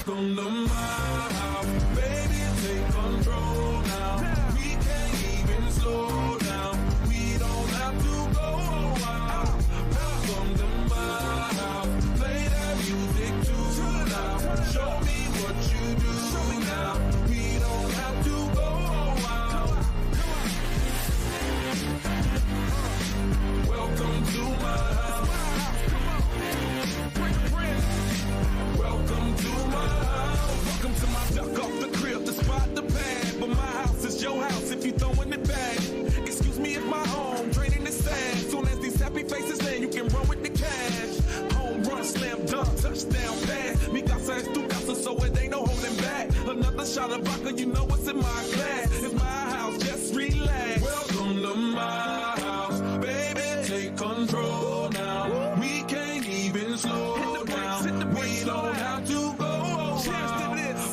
Welcome to my house, baby, take control now. We can't even slow down. We don't have to go out. Welcome to my house, play that music too loud. Show me what you do now. We don't have to go out. Welcome to my house. Welcome to my house. Welcome to my duck off the crib, the spot, the pad. But my house is your house if you throwing it back. Excuse me if my home draining the sad. Soon as these happy faces land, you can run with the cash. Home run, slam dunk, touchdown pass. Mi casa es tu casa, so it ain't no holding back. Another shot of vodka, you know what's in my glass. It's my house, just relax. Welcome to my house, baby, take control now. We can't even slow down. We don't have to go out.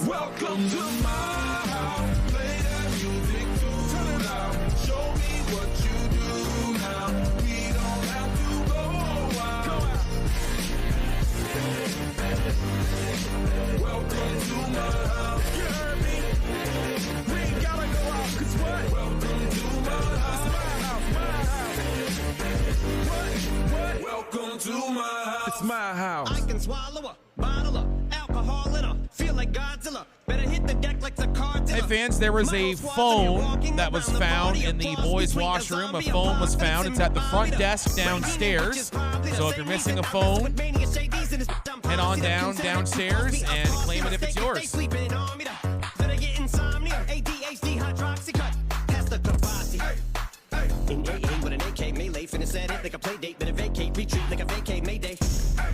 Welcome to my house, play that music too loud. Show me what you do now. We don't have to go out. Welcome to my house. You heard me? We ain't gotta go out, 'cause what? Welcome to my house. What? Welcome to my house. It's my house. I can swallow a bottle of alcohol in her. Feel like Godzilla. Better hit the deck like the card. Hey fans, there was a phone that was found in the boys' washroom. A phone was found. It's at the front desk downstairs. So if you're missing a phone, head on downstairs and claim it if it's yours. In AA with an AK melee, finna set it like a play date, then a vacate, retreat like a vacate mayday.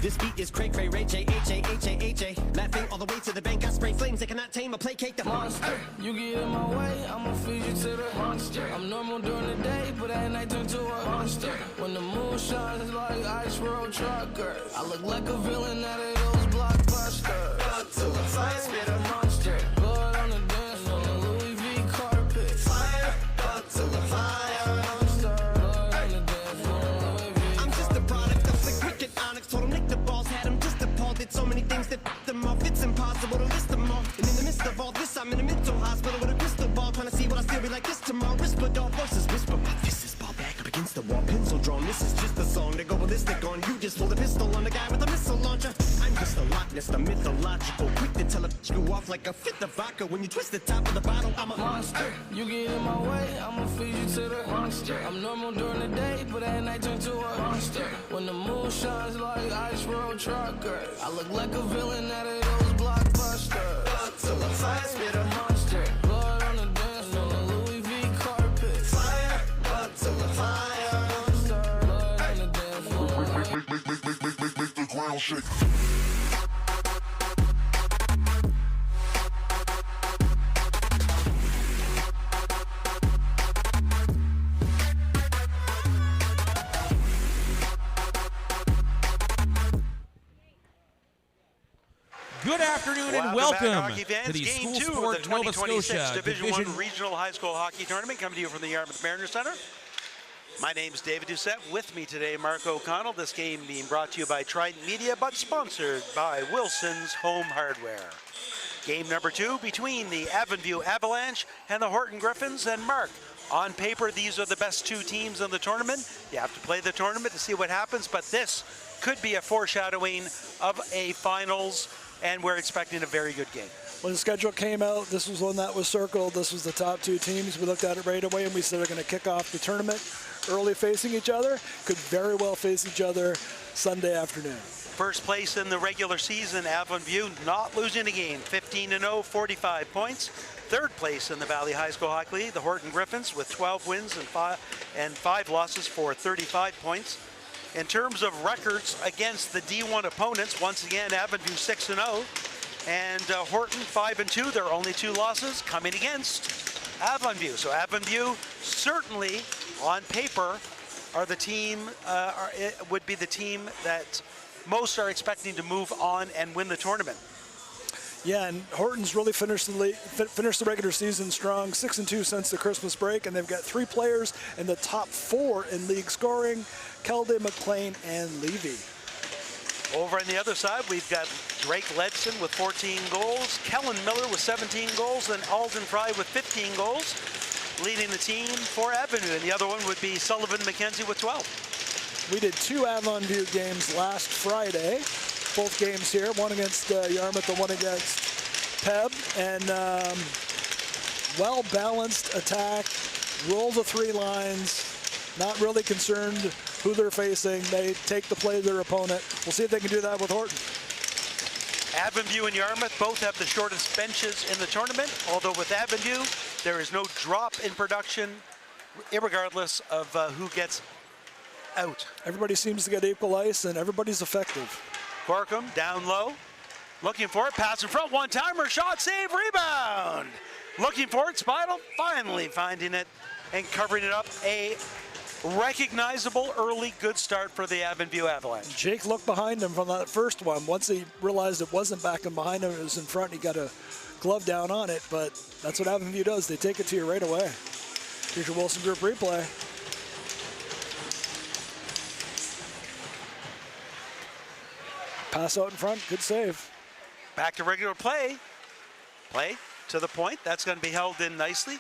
This beat is cray cray, Ray J, H-A, laughing all the way to the bank. I spray flames, they cannot tame or placate the monster. You get in my way, I'ma feed you to the monster. I'm normal during the day, but at night turn to a monster. When the moon shines like ice road truckers, I look like a villain out of those blockbusters. Up to the fire, spit a monster. Blood on the dance floor, the Louis V carpet. Fire, up to the fire. So many things that them off, it's impossible to list them all. And in the midst of all this, I'm in a mental hospital with a crystal ball, trying to see what I still be like this tomorrow. Whisper dog voices whisper, my fist is ball back up against the wall, pencil drawn. This is just a song to go ballistic on. You just pulled a pistol on the guy with a missile launcher. I'm just a Loch Ness, the mythological, quick to tell a you off like a fifth of vodka. When you twist the top of the bottle, I'm a monster. You get in my way, I'ma feed you to the monster. I'm normal during the day, but at night turn to a monster. When the moon shines like ice road truckers, I look like a villain out of those blockbusters. Up to the fire, spit a monster. Blood on the dance floor, the Louis V carpet. Fire, up to the fire. Blood on the dance floor. Make the ground shake. Good afternoon and welcome to the Game School 2 Sport of the Nova 2026 Scotia Division 1 Regional High School Hockey Tournament, coming to you from the Yarmouth Mariner Center. My name is David Doucette. With me today, Mark O'Connell. This game being brought to you by Trident Media, but sponsored by Wilson's Home Hardware. Game number 2 between the Avon Avalanche and the Horton Griffins. And Mark, on paper, these are the best two teams in the tournament. You have to play the tournament to see what happens, but this could be a foreshadowing of a finals, and we're expecting a very good game. When the schedule came out, this was one that was circled. This was the top two teams. We looked at it right away and we said they're going to kick off the tournament early facing each other. Could very well face each other Sunday afternoon. First place in the regular season, Avon not losing a game, 15-0, 45 points. Third place in the Valley High School Hockey League, the Horton Griffins with 12 wins and 5 losses for 35 points. In terms of records against the D1 opponents, once again, Avon 6-0, and Horton 5-2. Their only 2 losses coming against Avon View. So Avon View certainly on paper are the team, would be the team that most are expecting to move on and win the tournament. Yeah, and Horton's really finished the regular season strong, 6-2 since the Christmas break, and they've got 3 players in the top 4 in league scoring, Kelde, McLean, and Levy. Over on the other side, we've got Drake Ledson with 14 goals, Kellen Miller with 17 goals, and Alden Fry with 15 goals, leading the team for Avenue. And the other one would be Sullivan McKenzie with 12. We did 2 Avon View games last Friday, both games here, one against Yarmouth and one against Peb, and well-balanced attack, roll the 3 lines, not really concerned who they're facing. They take the play of their opponent. We'll see if they can do that with Horton. Avon View and Yarmouth both have the shortest benches in the tournament, although with Avon View, there is no drop in production, irregardless of who gets out. Everybody seems to get equal ice, and everybody's effective. Corkum down low, looking for it, pass in front, one-timer, shot, save, rebound. Looking for it, Spidel finally finding it and covering it up. A recognizable early good start for the Avon View Avalanche. Jake looked behind him from that first one. Once he realized it wasn't back and behind him, it was in front, he got a glove down on it, but that's what Avon View does. They take it to you right away. Here's your Wilson Group replay. Pass out in front, good save. Back to regular play. Play to the point. That's going to be held in nicely.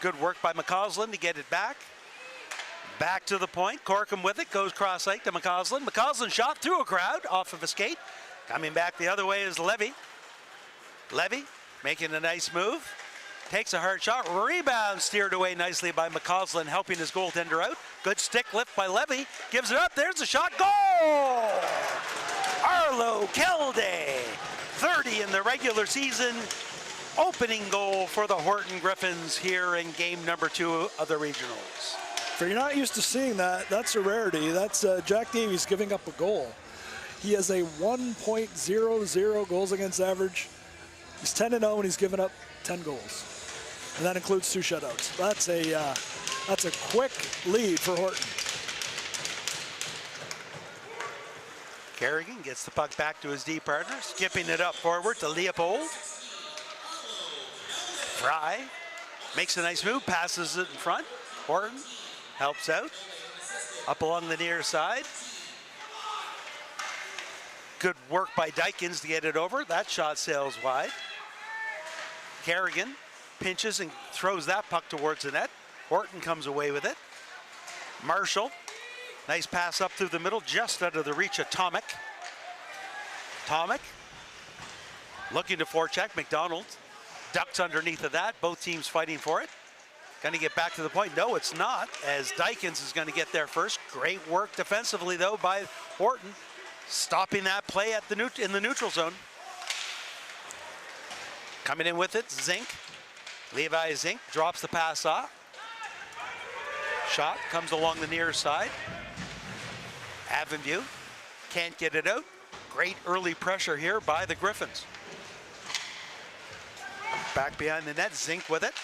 Good work by McCausland to get it back. Back to the point. Corkum with it. Goes cross-ice to McCausland. McCausland shot through a crowd off of a skate. Coming back the other way is Levy. Levy making a nice move. Takes a hard shot. Rebound steered away nicely by McCausland, helping his goaltender out. Good stick lift by Levy. Gives it up. There's a shot. Goal! Arlo Kelde, 30 in the regular season. Opening goal for the Horton Griffins here in game number 2 of the regionals. If you're not used to seeing that, that's a rarity. That's Jack Davies giving up a goal. He has a 1.00 goals against average. He's 10-0 and he's given up 10 goals. And that includes 2 shutouts. That's a quick lead for Horton. Kerrigan gets the puck back to his D partner, skipping it up forward to Leopold. Fry makes a nice move, passes it in front. Horton helps out, up along the near side. Good work by Dykins to get it over. That shot sails wide. Kerrigan pinches and throws that puck towards the net. Horton comes away with it. Marshall, nice pass up through the middle, just out of the reach of Tomic. Tomic looking to forecheck. McDonald ducks underneath of that. Both teams fighting for it. Going to get back to the point. No, it's not, as Dykins is going to get there first. Great work defensively, though, by Horton, stopping that play at in the neutral zone. Coming in with it, Zink. Levi Zink drops the pass off. Shot comes along the near side. Avon View can't get it out. Great early pressure here by the Griffins. Back behind the net, Zink with it.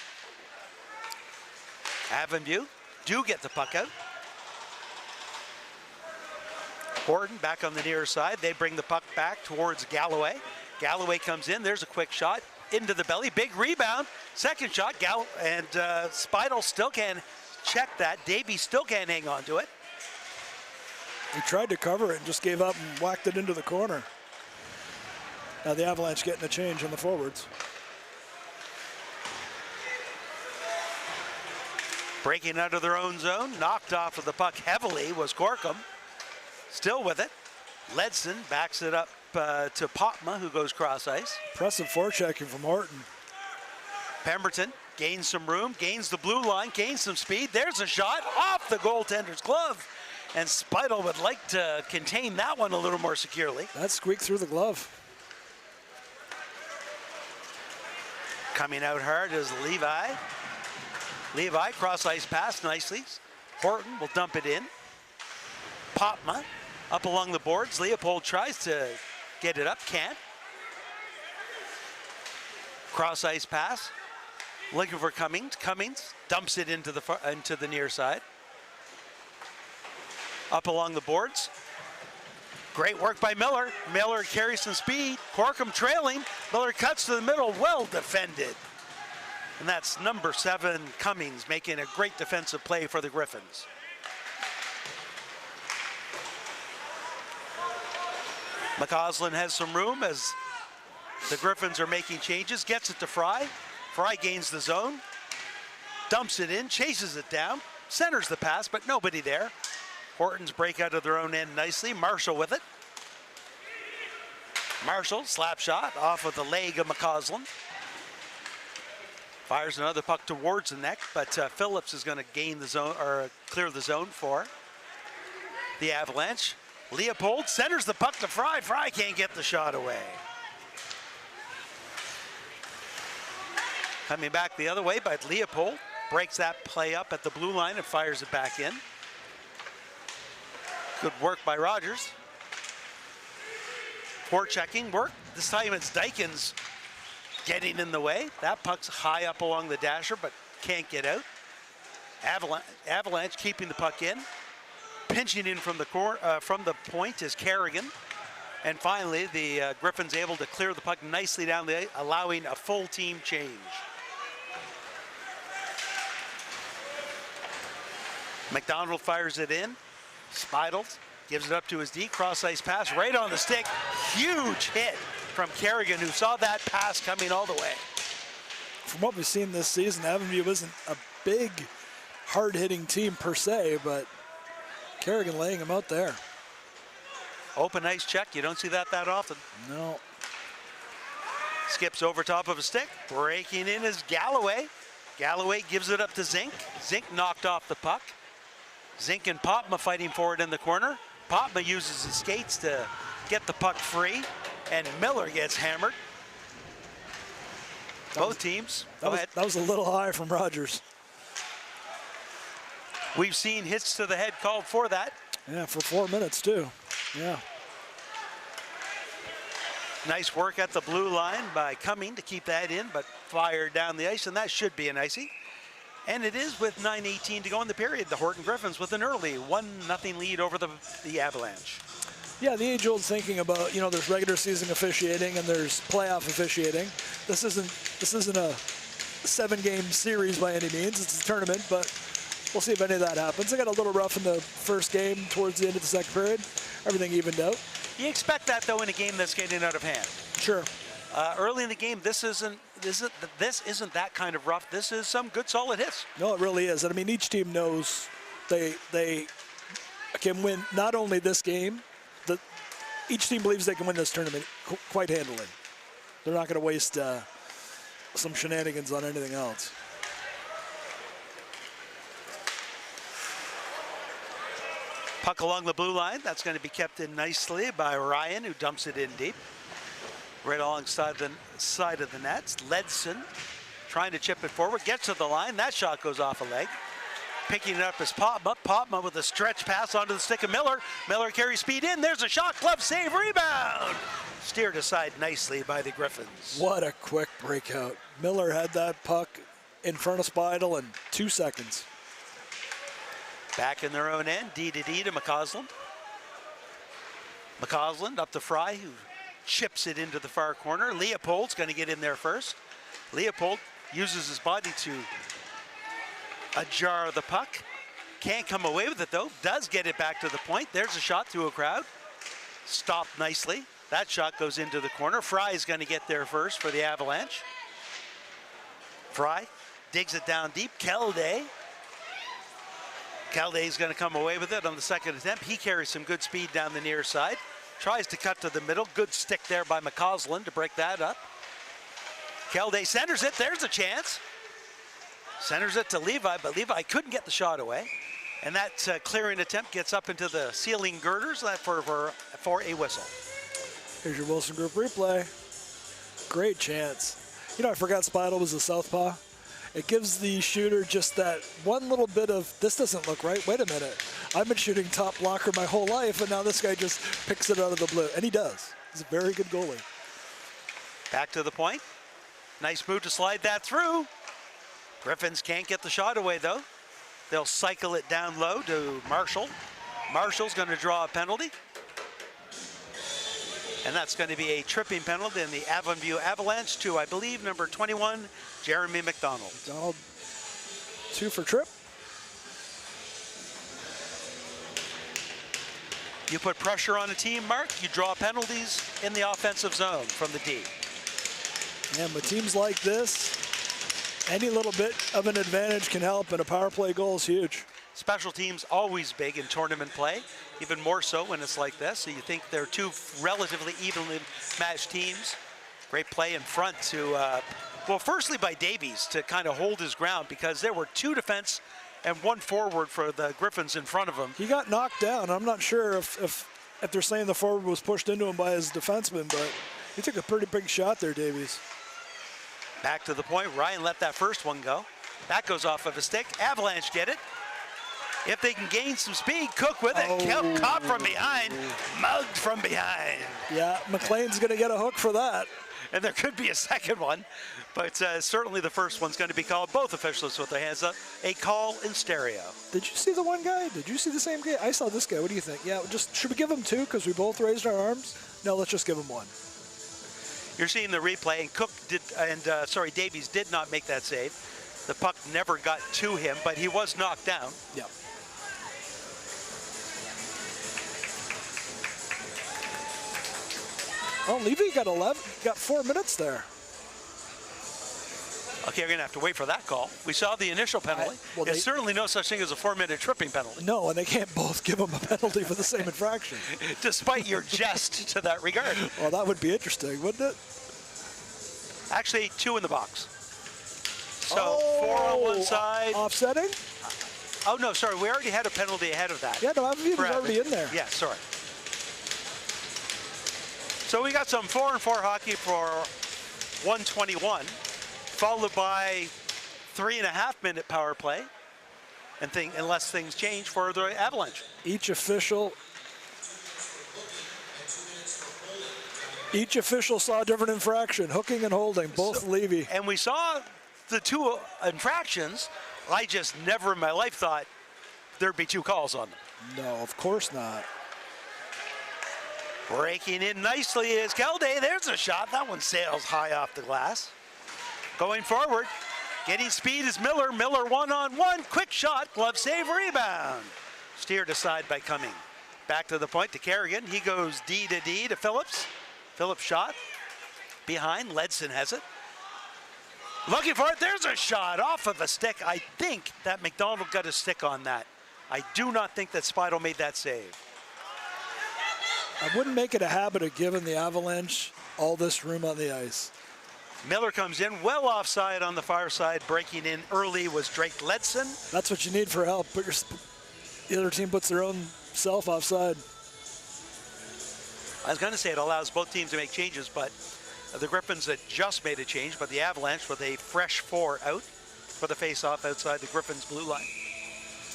Avon View do get the puck out. Horton back on the near side. They bring the puck back towards Galloway. Galloway comes in. There's a quick shot into the belly. Big rebound. Second shot. And Spidel still can't check that. Davey still can't hang on to it. He tried to cover it and just gave up and whacked it into the corner. Now the Avalanche getting a change on the forwards. Breaking out of their own zone, knocked off of the puck heavily was Corkum. Still with it. Ledson backs it up to Potma, who goes cross ice. Impressive forechecking from Horton. Pemberton gains some room, gains the blue line, gains some speed. There's a shot off the goaltender's glove. And Spidel would like to contain that one a little more securely. That squeaked through the glove. Coming out hard is Levi. Levi, cross-ice pass nicely. Horton will dump it in. Potma up along the boards. Leopold tries to get it up, can't. Cross-ice pass. Looking for Cummings. Cummings dumps it into the near side. Up along the boards. Great work by Miller. Miller carries some speed. Corkum trailing. Miller cuts to the middle. Well defended. And that's number 7, Cummings, making a great defensive play for the Griffins. McCausland has some room as the Griffins are making changes. Gets it to Fry. Fry gains the zone. Dumps it in, chases it down. Centers the pass, but nobody there. Hortons break out of their own end nicely. Marshall with it. Marshall, slap shot off of the leg of McCausland. Fires another puck towards the net, but Phillips is going to gain the zone, or clear the zone for the Avalanche. Leopold centers the puck to Fry. Fry can't get the shot away. Coming back the other way, but Leopold breaks that play up at the blue line and fires it back in. Good work by Rogers. Forechecking work. This time it's Dykins getting in the way. That puck's high up along the dasher, but can't get out. Avalanche keeping the puck in. Pinching in from the point is Kerrigan. And finally, the Griffins able to clear the puck nicely down the ice, allowing a full team change. McDonald fires it in. Spidles gives it up to his D, cross ice pass right on the stick. Huge hit from Kerrigan, who saw that pass coming all the way. From what we've seen this season, Avonview isn't a big, hard-hitting team per se, but Kerrigan laying him out there. Open ice check, you don't see that often. No. Skips over top of a stick, breaking in is Galloway. Galloway gives it up to Zink. Zink knocked off the puck. Zink and Popma fighting for it in the corner. Popma uses his skates to get the puck free, and Miller gets hammered. Both teams. Go ahead. That was a little high from Rogers. We've seen hits to the head called for that. Yeah, for 4 minutes too. Yeah. Nice work at the blue line by Cumming to keep that in, but fired down the ice, and that should be an icing. And it is with 9:18 to go in the period. The Horton Griffins with an early 1-0 lead over the Avalanche. Yeah, the age-old thinking about, there's regular season officiating and there's playoff officiating. This isn't a 7-game series by any means. It's a tournament, but we'll see if any of that happens. They got a little rough in the first game towards the end of the second period. Everything evened out. You expect that, though, in a game that's getting out of hand. Sure. Early in the game, this isn't that kind of rough. This is some good, solid hits. No, it really is. And I mean, each team knows they can win not only this game, each team believes they can win this tournament quite handily. They're not going to waste some shenanigans on anything else. Puck along the blue line. That's going to be kept in nicely by Ryan, who dumps it in deep. Right alongside the side of the nets. Ledson trying to chip it forward. Gets to the line. That shot goes off a leg. Picking it up is Popma. Popma with a stretch pass onto the stick of Miller. Miller carries speed in. There's a shot. Glove save. Rebound. Steered aside nicely by the Griffins. What a quick breakout. Miller had that puck in front of Spidel in 2 seconds. Back in their own end. D to McCausland. McCausland up to Fry, who chips it into the far corner. Leopold's going to get in there first. Leopold uses his body to ajar the puck. Can't come away with it, though. Does get it back to the point. There's a shot through a crowd. Stopped nicely. That shot goes into the corner. Fry is going to get there first for the Avalanche. Fry digs it down deep. Calday is going to come away with it on the second attempt. He carries some good speed down the near side. Tries to cut to the middle. Good stick there by McCausland to break that up. Calday centers it. There's a chance. Centers it to Levi, but Levi couldn't get the shot away. And that clearing attempt gets up into the ceiling girders for a whistle. Here's your Wilson Group replay. Great chance. I forgot Spidel was a southpaw. It gives the shooter just that one little bit of, this doesn't look right. Wait a minute. I've been shooting top blocker my whole life, and now this guy just picks it out of the blue. And he does. He's a very good goalie. Back to the point. Nice move to slide that through. Griffins can't get the shot away though. They'll cycle it down low to Marshall. Marshall's going to draw a penalty. And that's going to be a tripping penalty in the Avon View Avalanche to, I believe, number 21, Jeremy McDonald. McDonald, 2 for trip. You put pressure on a team, Mark, you draw penalties in the offensive zone from the D. And with teams like this, any little bit of an advantage can help, and a power play goal is huge. Special teams always big in tournament play, even more so when it's like this. So you think they're two relatively evenly matched teams. Great play in front to, well, firstly by Davies to kind of hold his ground, because there were 2 defense and 1 forward for the Griffins in front of him. He got knocked down. I'm not sure if they're saying the forward was pushed into him by his defenseman, but he took a pretty big shot there, Davies. Back to the point. Ryan let that first one go. That goes off of a stick. Avalanche get it. If they can gain some speed, Cook with it. Caught from behind, mugged from behind. Yeah, McLean's going to get a hook for that. And there could be a second one, but certainly the first one's going to be called. Both officials with their hands up. A call in stereo. Did you see the one guy? Did you see the same guy? I saw this guy. What do you think? Yeah, should we give him 2 because we both raised our arms? No, let's just give him 1. You're seeing the replay, and Cook did, Davies did not make that save. The puck never got to him, but he was knocked down. Yep. Oh, Levy got 4 minutes there. Okay, we're going to have to wait for that call. We saw the initial penalty. There's certainly no such thing as a 4-minute tripping penalty. No, and they can't both give him a penalty for the same infraction. Despite your jest to that regard. Well, that would be interesting, wouldn't it? Actually, 2 in the box. So 4 on one side. Offsetting? Oh, no, sorry. We already had a penalty ahead of that. Yeah, no, I believe it was already in there. Yeah, sorry. So we got some 4-on-4 hockey for 121, followed by 3.5-minute power play, and unless things change for the Avalanche. Each official saw a different infraction, hooking and holding, both Levy. And we saw the 2 infractions. I just never in my life thought there'd be 2 calls on them. No, of course not. Breaking in nicely is Kelday. There's a shot. That one sails high off the glass. Going forward, getting speed is Miller. Miller 1-on-1. Quick shot. Glove save, rebound. Steered aside by Cumming. Back to the point to Kerrigan. He goes D to Phillips. Phillips shot. Behind. Ledson has it. Looking for it. There's a shot off of a stick. I think that McDonald got a stick on that. I do not think that Spidle made that save. I wouldn't make it a habit of giving the Avalanche all this room on the ice. Miller comes in well offside on the far side. Breaking in early was Drake Ledson. That's what you need for help. The other team puts their own self offside. I was going to say it allows both teams to make changes, but the Griffins had just made a change, but the Avalanche with a fresh 4 out for the face-off outside the Griffins' blue line.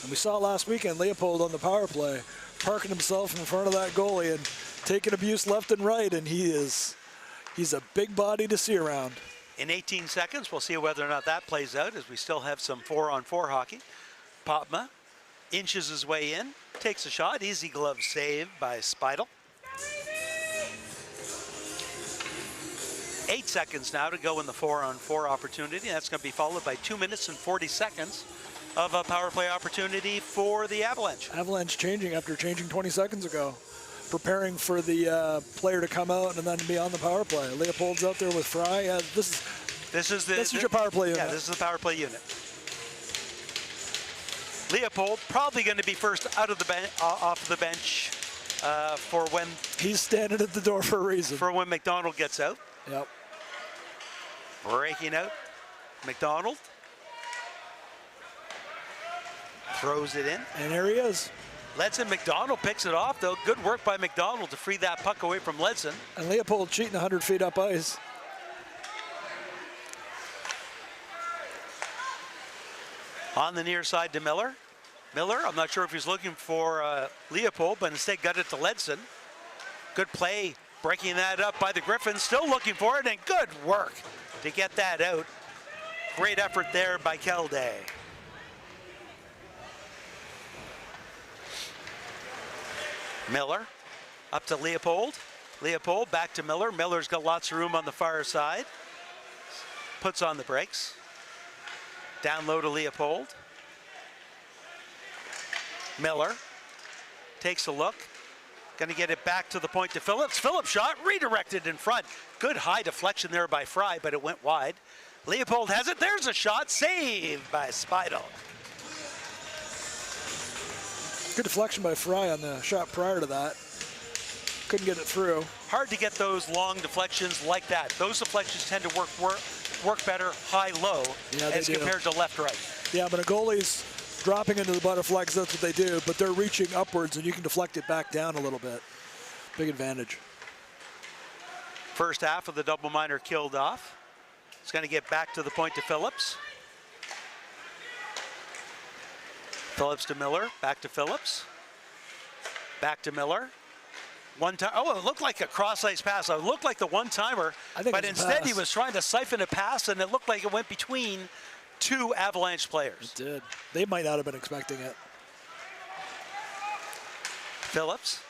And we saw last weekend Leopold on the power play, parking himself in front of that goalie and taking abuse left and right, and he's a big body to see around. In 18 seconds, we'll see whether or not that plays out, as we still have some 4-on-4 hockey. Popma inches his way in, takes a shot, easy glove save by Spidle. 8 seconds now to go in the 4-on-4 opportunity. That's going to be followed by 2 minutes and 40 seconds of a power play opportunity for the Avalanche. Avalanche changing after changing 20 seconds ago, preparing for the player to come out and then be on the power play. Leopold's out there with Fry. This is your power play unit. Yeah, this is the power play unit. Leopold probably going to be first out of the off the bench for when he's standing at the door for a reason. For when McDonald gets out. Yep. Breaking out, McDonald throws it in. And here he is. Ledson. McDonald picks it off, though. Good work by McDonald to free that puck away from Ledson. And Leopold cheating 100 feet up ice. On the near side to Miller. Miller, I'm not sure if he's looking for Leopold, but instead got it to Ledson. Good play, breaking that up by the Griffins. Still looking for it, and good work to get that out. Great effort there by Kelday. Miller up to Leopold. Leopold back to Miller. Miller's got lots of room on the far side. Puts on the brakes. Down low to Leopold. Miller takes a look. Going to get it back to the point to Phillips. Phillips shot redirected in front. Good high deflection there by Fry, but it went wide. Leopold has it. There's a shot saved by Speidel. Good deflection by Fry on the shot prior to that. Couldn't get it through. Hard to get those long deflections like that. Those deflections tend to work better high-low as compared to left-right. Yeah, but a goalie's dropping into the butterflies, that's what they do, but they're reaching upwards and you can deflect it back down a little bit. Big advantage. First half of the double minor killed off. It's going to get back to the point to Phillips. Phillips to Miller, back to Phillips. Back to Miller. One time, oh, it looked like a cross-ice pass. It looked like the one-timer, but instead he was trying to siphon a pass, and it looked like it went between two Avalanche players. It did. They might not have been expecting it. Phillips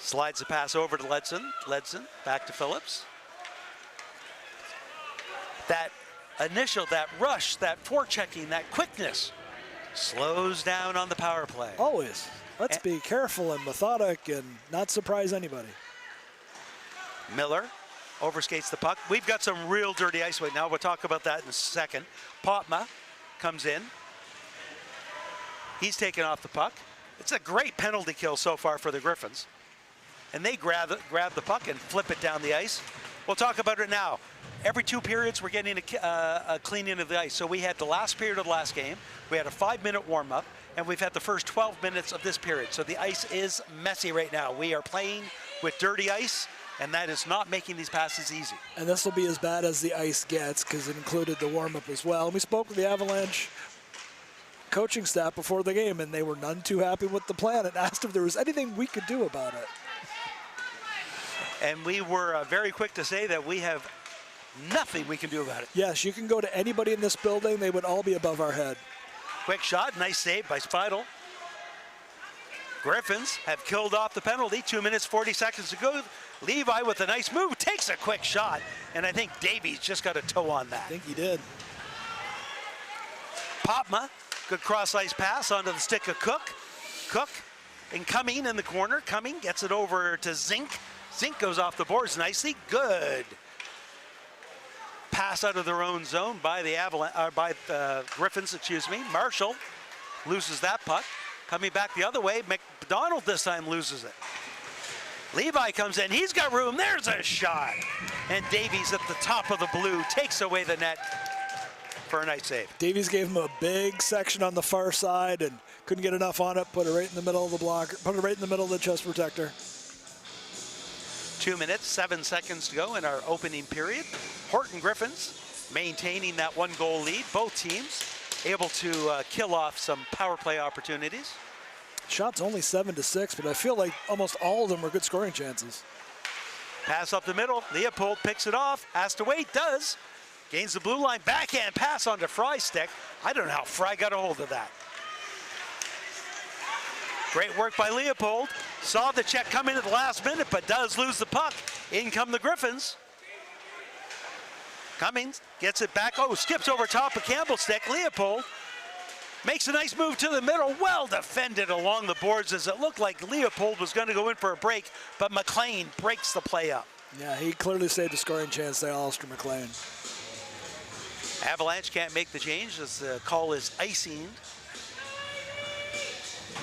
slides the pass over to Ledson. Ledson back to Phillips. That initial, that rush, that forechecking, that quickness slows down on the power play. Always. Let's be careful and methodic and not surprise anybody. Miller overskates the puck. We've got some real dirty ice right now. We'll talk about that in a second. Potma comes in. He's taken off the puck. It's a great penalty kill so far for the Griffins. And they grab the puck and flip it down the ice. We'll talk about it now. Every 2 periods, we're getting a cleaning of the ice. So we had the last period of the last game. We had a 5-minute warm-up. And we've had the first 12 minutes of this period. So the ice is messy right now. We are playing with dirty ice, and that is not making these passes easy. And this will be as bad as the ice gets because it included the warm-up as well. And we spoke with the Avalanche coaching staff before the game, and they were none too happy with the plan and asked if there was anything we could do about it. And we were very quick to say that we have nothing we can do about it. Yes, you can go to anybody in this building. They would all be above our head. Quick shot, nice save by Speidel. Griffins have killed off the penalty. 2 minutes, 40 seconds to go. Levi with a nice move, takes a quick shot, and I think Davies just got a toe on that. I think he did. Potma, good cross-ice pass onto the stick of Cook. Cook, and Cumming in the corner. Cumming gets it over to Zink. Zink goes off the boards nicely. Good pass out of their own zone by the Griffins, excuse me. Marshall loses that puck. Coming back the other way, McDonald this time loses it. Levi comes in, he's got room, there's a shot. And Davies at the top of the blue takes away the net for a nice save. Davies gave him a big section on the far side and couldn't get enough on it, put it right in the middle of the blocker, put it right in the middle of the chest protector. 2 minutes, 7 seconds to go in our opening period. Horton Griffins maintaining that 1-goal lead. Both teams able to kill off some power play opportunities. Shots only 7-6, but I feel like almost all of them were good scoring chances. Pass up the middle. Leopold picks it off. Has to wait. Does. Gains the blue line. Backhand pass onto Fry's stick. I don't know how Fry got a hold of that. Great work by Leopold. Saw the check come in at the last minute, but does lose the puck. In come the Griffins. Cummings gets it back. Oh, skips over top of Campbell's stick. Leopold makes a nice move to the middle. Well defended along the boards as it looked like Leopold was going to go in for a break, but McLean breaks the play up. Yeah, he clearly saved a scoring chance there, Alistair McLean. Avalanche can't make the change as the call is icing.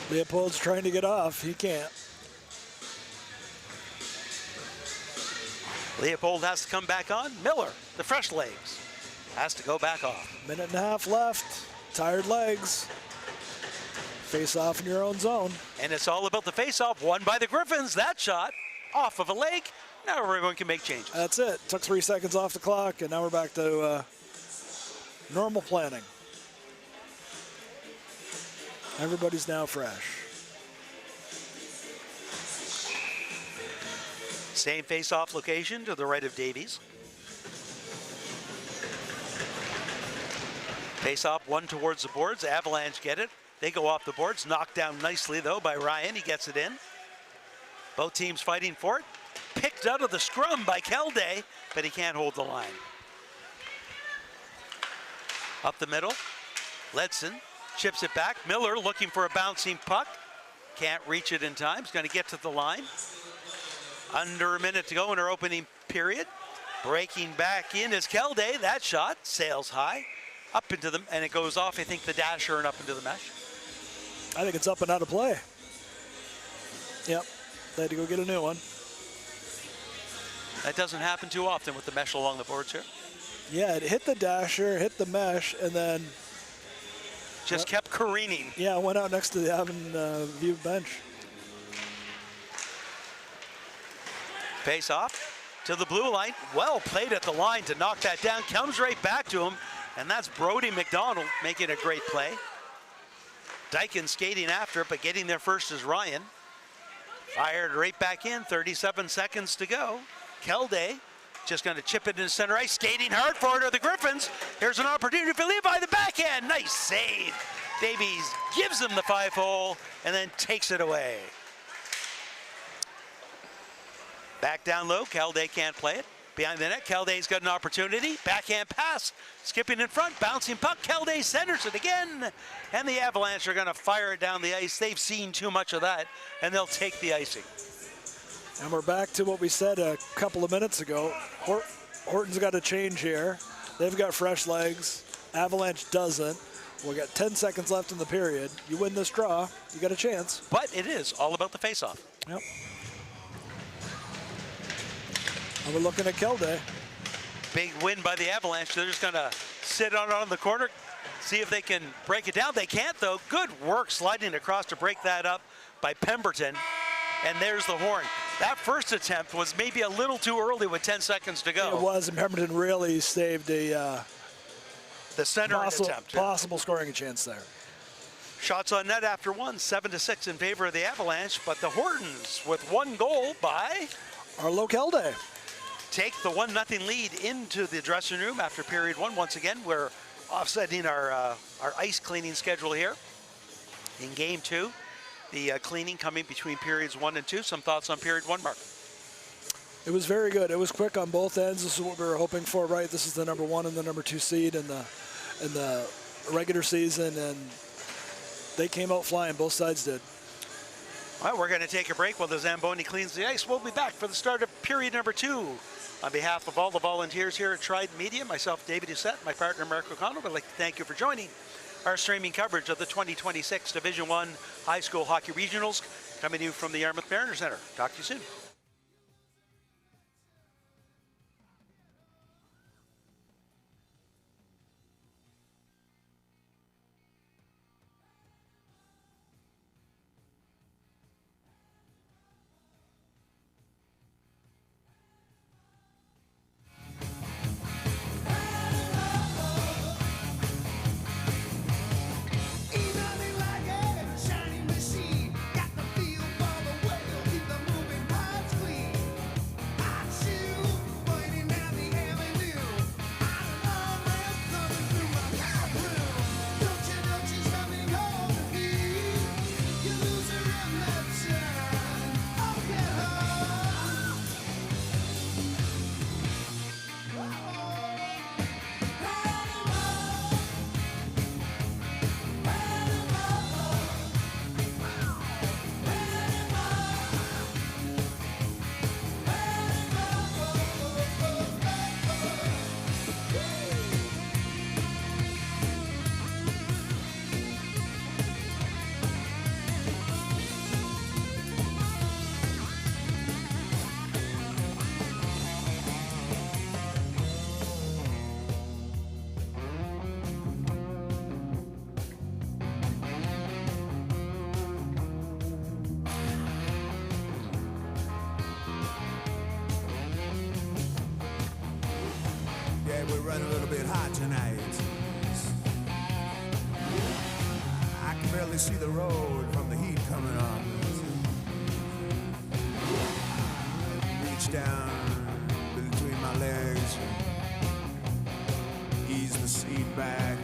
Leopold's trying to get off. He can't. Leopold has to come back on. Miller, the fresh legs, has to go back off. Minute and a half left. Tired legs. Face off in your own zone. And it's all about the face-off won by the Griffins. That shot off of a leg. Now everyone can make changes. That's it. Took 3 seconds off the clock, and now we're back to normal planning. Everybody's now fresh. Same face-off location to the right of Davies. Face off, one towards the boards. Avalanche get it. They go off the boards. Knocked down nicely, though, by Ryan. He gets it in. Both teams fighting for it. Picked out of the scrum by Kelday, but he can't hold the line. Up the middle. Ledson chips it back. Miller looking for a bouncing puck. Can't reach it in time. He's going to get to the line. Under a minute to go in our opening period. Breaking back in is Kelday. That shot sails high. Up into them, and it goes off, I think, the dasher and up into the mesh. I think it's up and out of play. Yep, they had to go get a new one. That doesn't happen too often with the mesh along the boards here. Yeah, it hit the dasher, hit the mesh, and then just kept careening. Yeah, went out next to the Avon view bench. Face off to the blue line. Well played at the line to knock that down. Comes right back to him. And that's Brody McDonald making a great play. Dyken skating after it, but getting there first is Ryan. Fired right back in, 37 seconds to go. Kelday just going to chip it in center ice, skating hard for it are the Griffins. Here's an opportunity for Levi, the backhand, nice save. Davies gives him the 5-hole and then takes it away. Back down low, Kelday can't play it. Behind the net, Kelday's got an opportunity. Backhand pass, skipping in front, bouncing puck. Kelday centers it again. And the Avalanche are going to fire it down the ice. They've seen too much of that, and they'll take the icing. And we're back to what we said a couple of minutes ago. Horton's got a change here. They've got fresh legs. Avalanche doesn't. We've got 10 seconds left in the period. You win this draw, you got a chance. But it is all about the face-off. Yep. And we're looking at Kelday. Big win by the Avalanche. They're just going to sit on the corner, see if they can break it down. They can't, though. Good work sliding across to break that up by Pemberton. And there's the horn. That first attempt was maybe a little too early with 10 seconds to go. It was, and Pemberton really saved the center attempt. Possible scoring chance there. Shots on net after one, 7-6 in favor of the Avalanche, but the Hortons with one goal by Arlo Kelday. Take the 1-0 lead into the dressing room after period one. Once again, we're offsetting our ice cleaning schedule here. In game two, the cleaning coming between periods 1 and 2. Some thoughts on period one, Mark? It was very good. It was quick on both ends. This is what we were hoping for, right? This is the number 1 and the number 2 seed in the regular season, and they came out flying. Both sides did. Well, we're going to take a break while the Zamboni cleans the ice. We'll be back for the start of period number 2. On behalf of all the volunteers here at Trident Media, myself, David Doucette, my partner, Mark O'Connell, would like to thank you for joining our streaming coverage of the 2026 Division I High School Hockey Regionals, coming to you from the Yarmouth Mariner Center. Talk to you soon. We're running a little bit hot tonight. I can barely see the road from the heat coming on. Reach down between my legs, ease the seat back.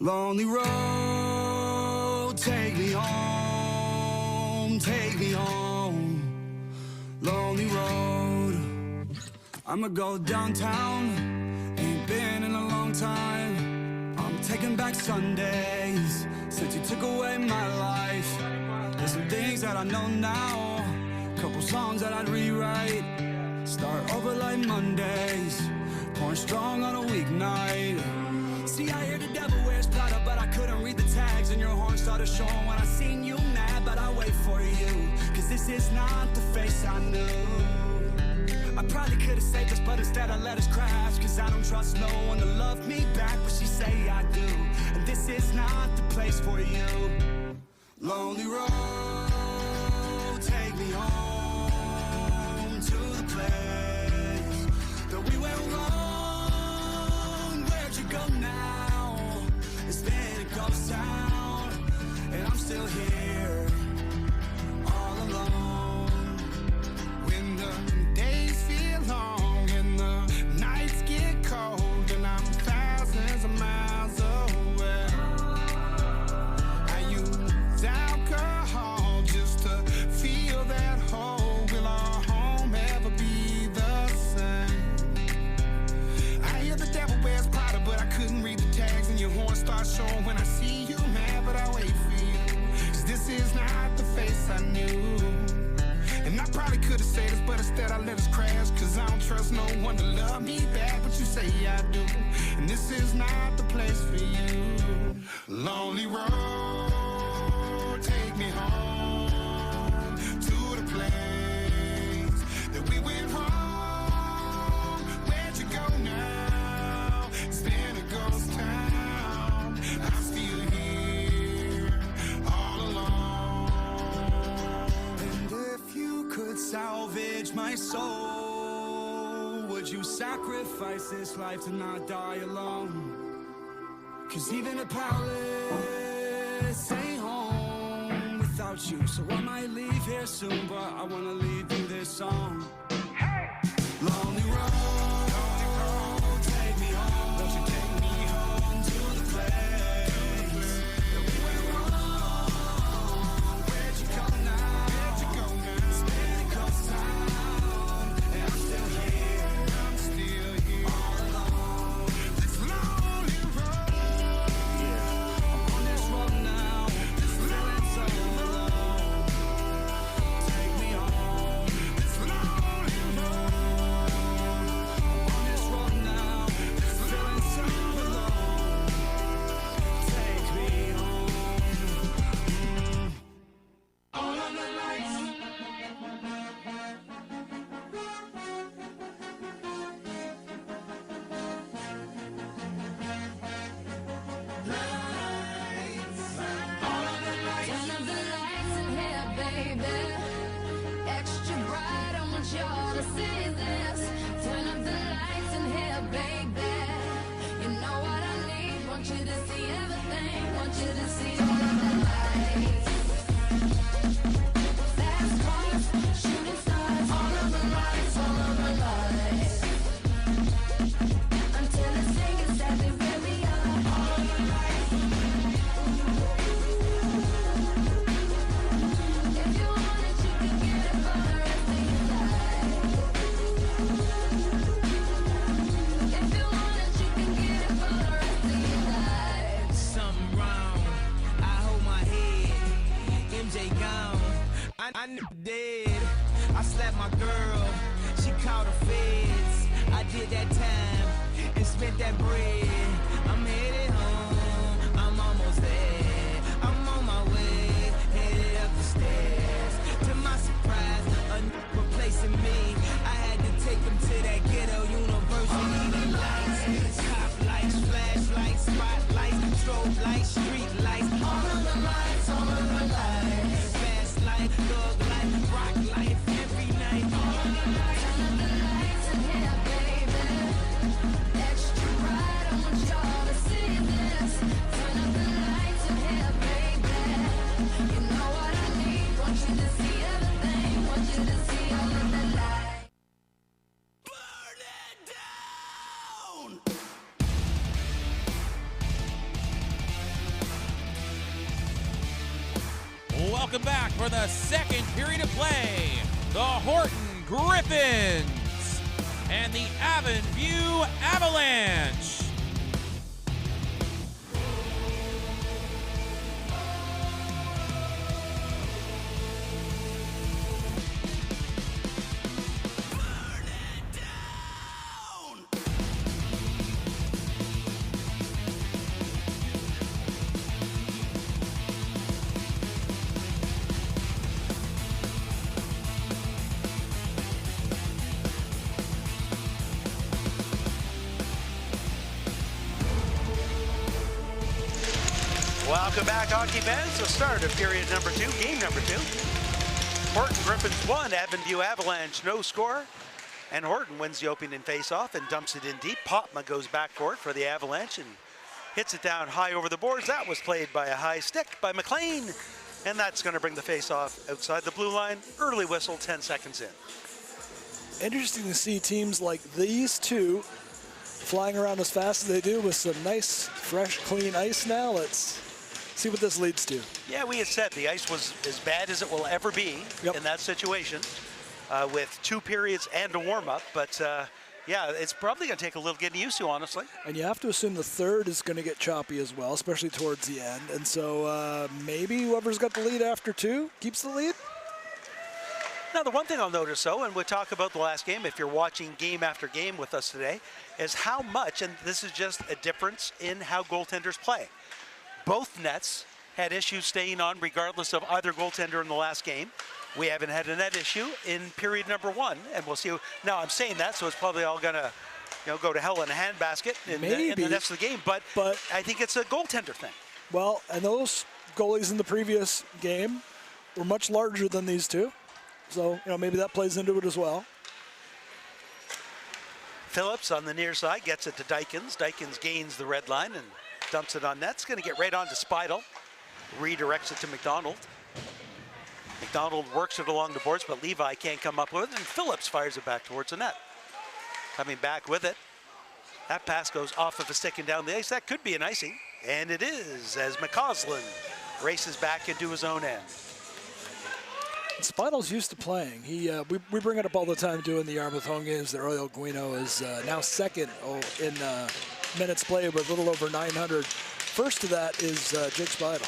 Lonely road, take me home, take me home. Lonely road, I'ma go downtown, ain't been in a long time. I'm taking back Sundays, since you took away my life. There's some things that I know now, couple songs that I'd rewrite. Start over like Mondays, pouring strong on a weeknight. See, I hear the devil wears Prada, but I couldn't read the tags, and your horn started showing when I seen you mad, but I wait for you, cause this is not the face I knew. I probably could've saved us, but instead I let us crash, cause I don't trust no one to love me back, but she say I do, and this is not the place for you. Lonely road, take me home to the place that we went wrong. Where'd you go now? It's been a ghost town, and I'm still here, all alone. When the days feel long and the nights get cold, and I'm thousands of miles away, I use alcohol just to feel that hole. Will our home ever be the same? I hear the devil wears Prada, but I couldn't read the tags, and your horn starts showing when I see you mad, but I wait for you, cause this is not the face I knew. And I probably could've said this, but instead I let us crash, cause I don't trust no one to love me back, but you say I do, and this is not the place for you. Lonely road, take me home to the place that we went wrong. Where'd you go now? It's been a ghost town, I'm still here, all alone. And if you could salvage my soul, would you sacrifice this life to not die alone? Cause even a palace ain't home without you, so I might leave here soon, but I wanna leave you this song. Lonely road, take me home, won't you take me home to the place that we went wrong? Where'd you go now? It's been a ghost town, and I'm still here, all alone. This lonely road, I'm on this road now, feeling so alone. Take me home, this lonely road. I'm on this road now, feeling so alone. Take me home. All of the lights. Turn up the lights in here, baby. Extra bright, I want y'all to see this. Turn up the lights in here, baby. You know what I need. Want you to see everything. Want you to see all of the lights. Fast cars, shooting stars. All of the lights, all of the lights. Until it's saying exactly where we are. All of the lights. If you want it, you can get it for the rest of your life. If you want it, you can get it for the rest of your life. Something wrong, I hold my head. MJ gone, I dead. I slapped my girl, she called the feds. I did that time and spent that bread. I'm headed home, I'm almost there. I'm on my way, headed up the stairs. To my surprise, a replacing me. I had to take him to that ghetto university. The lights, cop lights, flashlights, spotlights, strobe lights, street lights. All of the lights, all of the lights. Fast life, thug life, rock life, every night. All of the lights. Turn up the lights in here, baby. Extra bright, I want y'all Welcome back for the second period of play. The Horton Griffins and the Avon View Avalanche. Welcome back, hockey fans. The start of period number 2, game number 2. Horton Griffins 1, Avon View Avalanche no score. And Horton wins the opening face-off and dumps it in deep. Popma goes back for it for the Avalanche and hits it down high over the boards. That was played by a high stick by McLean. And that's going to bring the face-off outside the blue line. Early whistle, 10 seconds in. Interesting to see teams like these two flying around as fast as they do with some nice, fresh, clean ice now. Let's see what this leads to. Yeah, we had said the ice was as bad as it will ever be in that situation with 2 periods and a warm-up. But yeah, it's probably going to take a little getting used to, honestly. And you have to assume the third is going to get choppy as well, especially towards the end. And so maybe whoever's got the lead after 2 keeps the lead. Now, the one thing I'll notice, though, and we'll talk about the last game if you're watching game after game with us today, is how much, and this is just a difference in how goaltenders play. Both nets had issues staying on regardless of either goaltender in the last game. We haven't had a net issue in period number 1, and we'll see. Now, I'm saying that, so it's probably all going to go to hell in a handbasket in the rest of the game, but I think it's a goaltender thing. Well, and those goalies in the previous game were much larger than these two. So, maybe that plays into it as well. Phillips on the near side gets it to Dykins. Dykins gains the red line and dumps it on net. It's going to get right on to Speidel. Redirects it to McDonald. McDonald works it along the boards, but Levi can't come up with it, and Phillips fires it back towards the net. Coming back with it. That pass goes off of a stick and down the ice. That could be an icing, and it is, as McCausland races back into his own end. Speidel's used to playing. We bring it up all the time doing the Yarmouth home games that Royal Guino is now second in minutes played with a little over 900. First to that is Jake Speidel.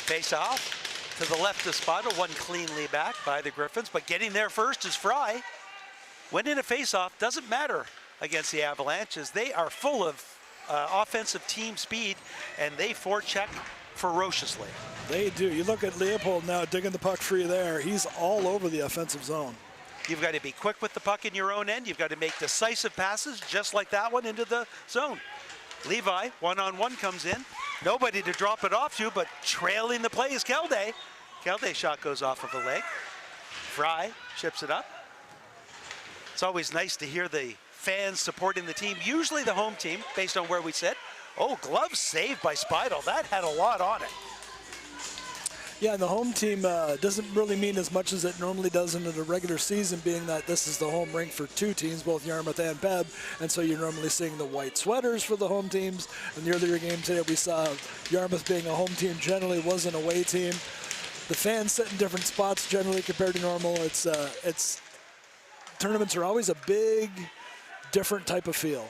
Face off to the left of Speidel, one cleanly back by the Griffins, but getting there first is Fry. Winning a face-off doesn't matter against the Avalanche, as they are full of offensive team speed, and they forecheck ferociously. They do. You look at Leopold now digging the puck free there. He's all over the offensive zone. You've got to be quick with the puck in your own end. You've got to make decisive passes, just like that one, into the zone. Levi, one-on-one comes in. Nobody to drop it off to, but trailing the play is Kelday. Kelday's shot goes off of a leg. Fry chips it up. It's always nice to hear the fans supporting the team, usually the home team, based on where we sit. Oh, glove saved by Speidel. That had a lot on it. Yeah, and the home team doesn't really mean as much as it normally does in the regular season, being that this is the home rink for 2 teams, both Yarmouth and Peb, and so you're normally seeing the white sweaters for the home teams. In the earlier game today, we saw Yarmouth being a home team generally was an away team. The fans sit in different spots generally compared to normal. It's tournaments are always a big, different type of feel.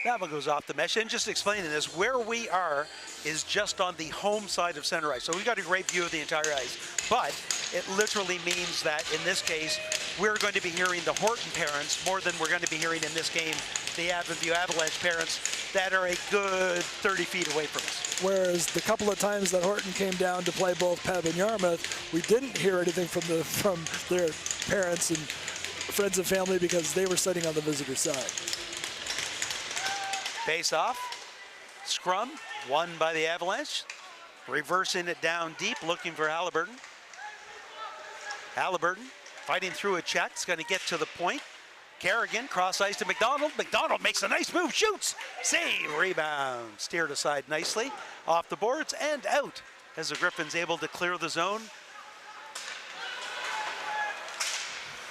That one goes off the mesh. And just explaining this, where we are is just on the home side of center ice. So we've got a great view of the entire ice. But it literally means that in this case, we're going to be hearing the Horton parents more than we're going to be hearing in this game the Avon View Avalanche parents that are a good 30 feet away from us. Whereas the couple of times that Horton came down to play both Peb and Yarmouth, we didn't hear anything from their parents and friends and family because they were sitting on the visitor side. Face off, scrum, won by the Avalanche. Reversing it down deep, looking for Halliburton. Halliburton fighting through a check, it's gonna get to the point. Kerrigan, cross ice to McDonald. McDonald makes a nice move, shoots, save, rebound. Steered aside nicely, off the boards and out as the Griffins able to clear the zone.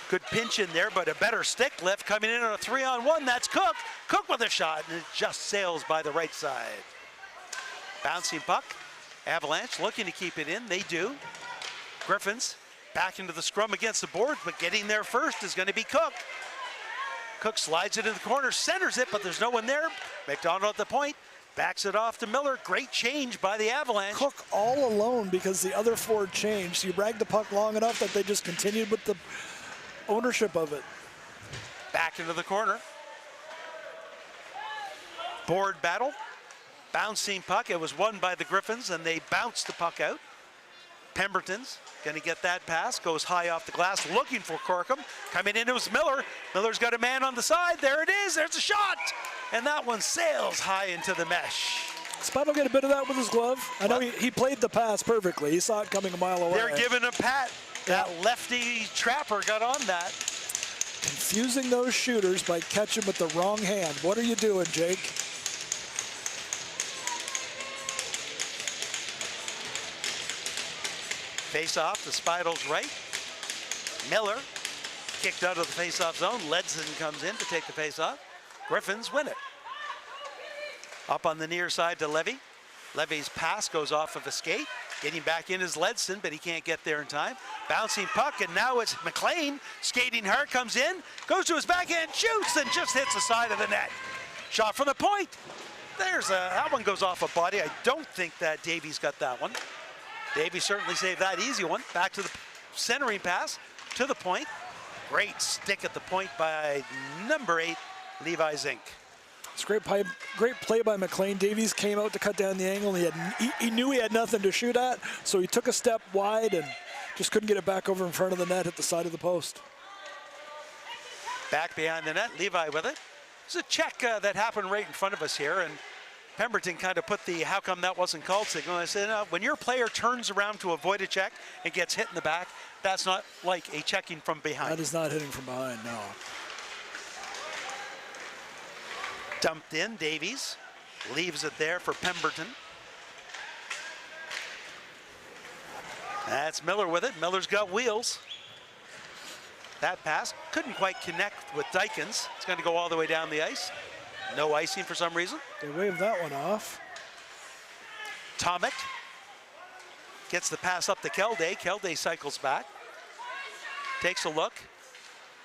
Good pinch in there, but a better stick lift coming in on a 3-on-1. That's Cook. Cook with a shot, and it just sails by the right side. Bouncing puck. Avalanche looking to keep it in. They do. Griffins back into the scrum against the boards, but getting there first is going to be Cook. Cook slides it in the corner, centers it, but there's no one there. McDonald at the point. Backs it off to Miller. Great change by the Avalanche. Cook all alone because the other forward changed. You ragged the puck long enough that they just continued with the ownership of it. Back into the corner. Board battle. Bouncing puck. It was won by the Griffins, and they bounced the puck out. Pemberton's going to get that pass. Goes high off the glass, looking for Corkum. Coming in, it was Miller. Miller's got a man on the side. There it is. There's a shot. And that one sails high into the mesh. Spud will get a bit of that with his glove. I know he played the pass perfectly. He saw it coming a mile away. They're giving a pat. That lefty trapper got on that. Confusing those shooters by catching with the wrong hand. What are you doing, Jake? Face off to Spidle's right. Miller kicked out of the face-off zone. Ledson comes in to take the face-off. Griffins win it. Up on the near side to Levy. Levy's pass goes off of a skate. Getting back in is Ledson, but he can't get there in time. Bouncing puck, and now it's McLean. Skating hard, comes in, goes to his backhand, shoots, and just hits the side of the net. Shot from the point. That one goes off a body. I don't think that Davies got that one. Davies certainly saved that easy one. Back to the centering pass, to the point. Great stick at the point by number 8, Levi Zink. It's great play by McLean. Davies came out to cut down the angle. He knew he had nothing to shoot at, so he took a step wide and just couldn't get it back over in front of the net at the side of the post. Back behind the net, Levi with it. There's a check that happened right in front of us here, and Pemberton kind of put the how come that wasn't called signal. I said, when your player turns around to avoid a check and gets hit in the back, that's not like a checking from behind. That is not hitting from behind, no. Dumped in, Davies leaves it there for Pemberton. That's Miller with it. Miller's got wheels. That pass couldn't quite connect with Dykens. It's going to go all the way down the ice. No icing for some reason. They waved that one off. Tomic gets the pass up to Kelday. Kelday cycles back. Takes a look.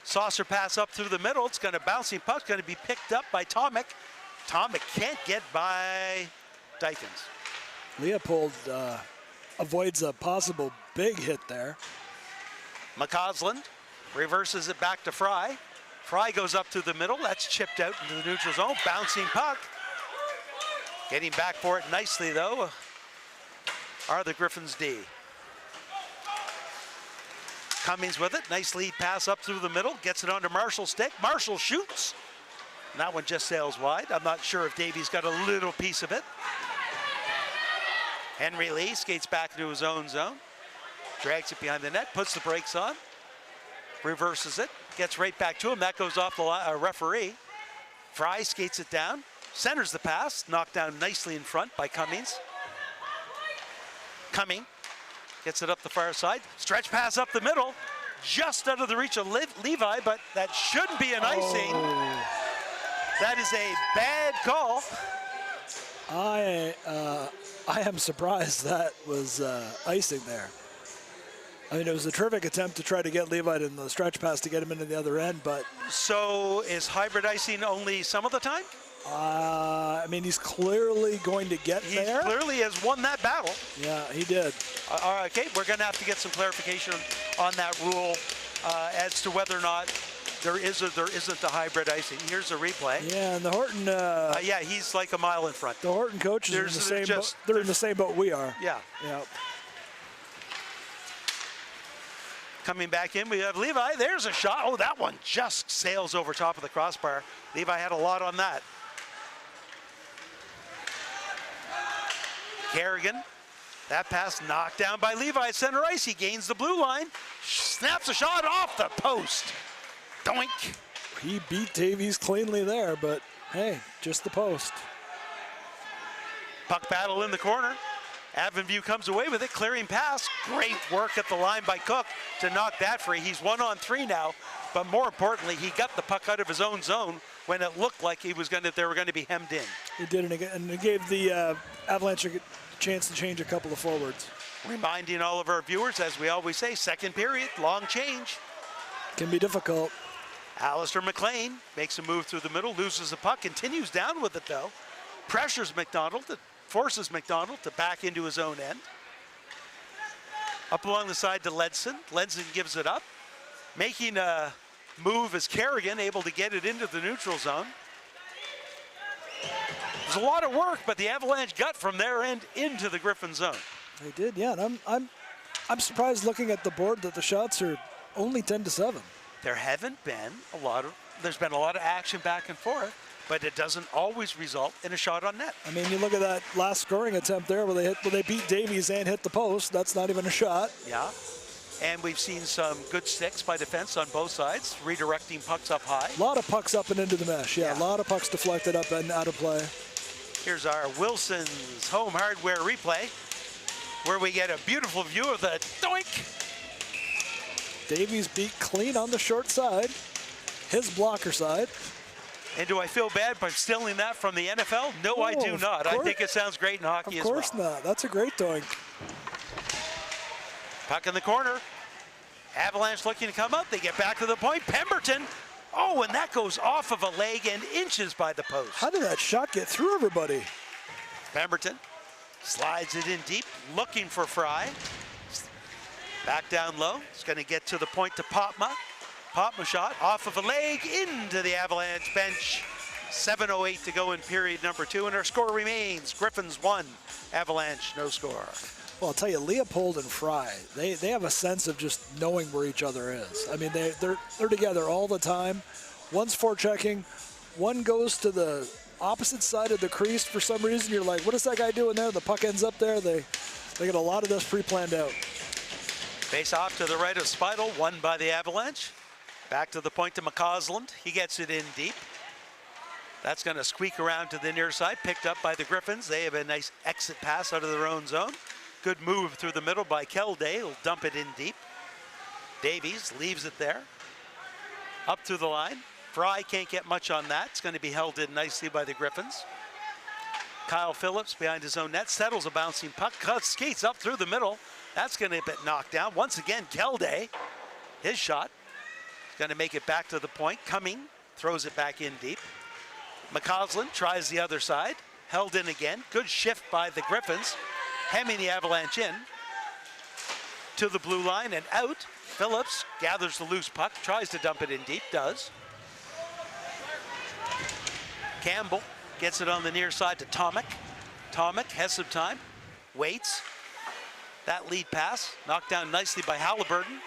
Saucer pass up through the middle. It's going to bouncing puck. Going to be picked up by Tomic. Tomic can't get by Dykens. Leopold avoids a possible big hit there. McCausland reverses it back to Fry. Fry goes up to the middle. That's chipped out into the neutral zone. Bouncing puck. Getting back for it nicely, though, are the Griffins D. Cummings with it. Nice lead pass up through the middle. Gets it onto Marshall's stick. Marshall shoots. And that one just sails wide. I'm not sure if Davies got a little piece of it. Henry Lee skates back into his own zone. Drags it behind the net. Puts the brakes on. Reverses it. Gets right back to him. That goes off the referee. Fry skates it down. Centers the pass. Knocked down nicely in front by Cummings. Cumming gets it up the far side. Stretch pass up the middle. Just out of the reach of Levi, but that shouldn't be an icing. That is a bad call. I am surprised that was icing there. I mean, it was a terrific attempt to try to get Levi in the stretch pass to get him into the other end, but... So is hybrid icing only some of the time? I mean, he's clearly going to get there. He clearly has won that battle. Yeah, he did. Okay, we're going to have to get some clarification on that rule as to whether or not there is or there isn't a hybrid icing. Here's a replay. Yeah, and the Horton... yeah, he's like a mile in front. The Horton coaches are in the same boat. They're in the same boat we are. Yeah. Yeah. Coming back in, we have Levi. There's a shot. Oh, that one just sails over top of the crossbar. Levi had a lot on that. Kerrigan, that pass knocked down by Levi at center ice. He gains the blue line, snaps a shot off the post. Doink. He beat Davies cleanly there, but hey, just the post. Puck battle in the corner. Avonview comes away with it, clearing pass. Great work at the line by Cook to knock that free. He's 1-on-3 now, but more importantly, he got the puck out of his own zone when it looked like they were going to be hemmed in. He did, and it gave the Avalanche a chance to change a couple of forwards. Reminding all of our viewers, as we always say, second period, long change. Can be difficult. Alistair McLean makes a move through the middle, loses the puck, continues down with it though. Pressures McDonald, forces McDonald to back into his own end. Up along the side to Ledson. Ledson gives it up. Making a move is Kerrigan, able to get it into the neutral zone. There's a lot of work, but the Avalanche got from their end into the Griffin zone. They did, yeah. And I'm surprised looking at the board that the shots are only 10-7. There haven't been there's been a lot of action back and forth, but it doesn't always result in a shot on net. I mean, you look at that last scoring attempt there where they beat Davies and hit the post. That's not even a shot. Yeah. And we've seen some good sticks by defense on both sides, redirecting pucks up high. A lot of pucks up and into the mesh. Yeah, a lot of pucks deflected up and out of play. Here's our Wilson's Home Hardware replay, where we get a beautiful view of the doink. Davies beat clean on the short side, his blocker side. And do I feel bad by stealing that from the NFL? No, I do not. I think it sounds great in hockey as well. Of course not. That's a great doink. Puck in the corner. Avalanche looking to come up. They get back to the point. Pemberton. Oh, and that goes off of a leg and inches by the post. How did that shot get through everybody? Pemberton slides it in deep, looking for Fry. Back down low. It's going to get to the point to Popma. Popma shot off of a leg into the Avalanche bench. 7:08 to go in period number 2, and our score remains Griffins 1, Avalanche no score. Well, I'll tell you, Leopold and Fry, they have a sense of just knowing where each other is. I mean, they're together all the time. One's forechecking, one goes to the opposite side of the crease for some reason. You're like, what is that guy doing there? The puck ends up there. They get a lot of this pre-planned out. Face off to the right of Spidel, won by the Avalanche. Back to the point to McCausland. He gets it in deep. That's going to squeak around to the near side, picked up by the Griffins. They have a nice exit pass out of their own zone. Good move through the middle by Kelday. He'll dump it in deep. Davies leaves it there. Up through the line. Fry can't get much on that. It's going to be held in nicely by the Griffins. Kyle Phillips behind his own net, settles a bouncing puck, skates up through the middle. That's going to get knocked down. Once again, Kelday, his shot, is going to make it back to the point. Cumming throws it back in deep. McCausland tries the other side, held in again. Good shift by the Griffins, hemming the Avalanche in to the blue line and out. Phillips gathers the loose puck, tries to dump it in deep, does. Campbell gets it on the near side to Tomic. Tomic has some time, waits. That lead pass knocked down nicely by Halliburton,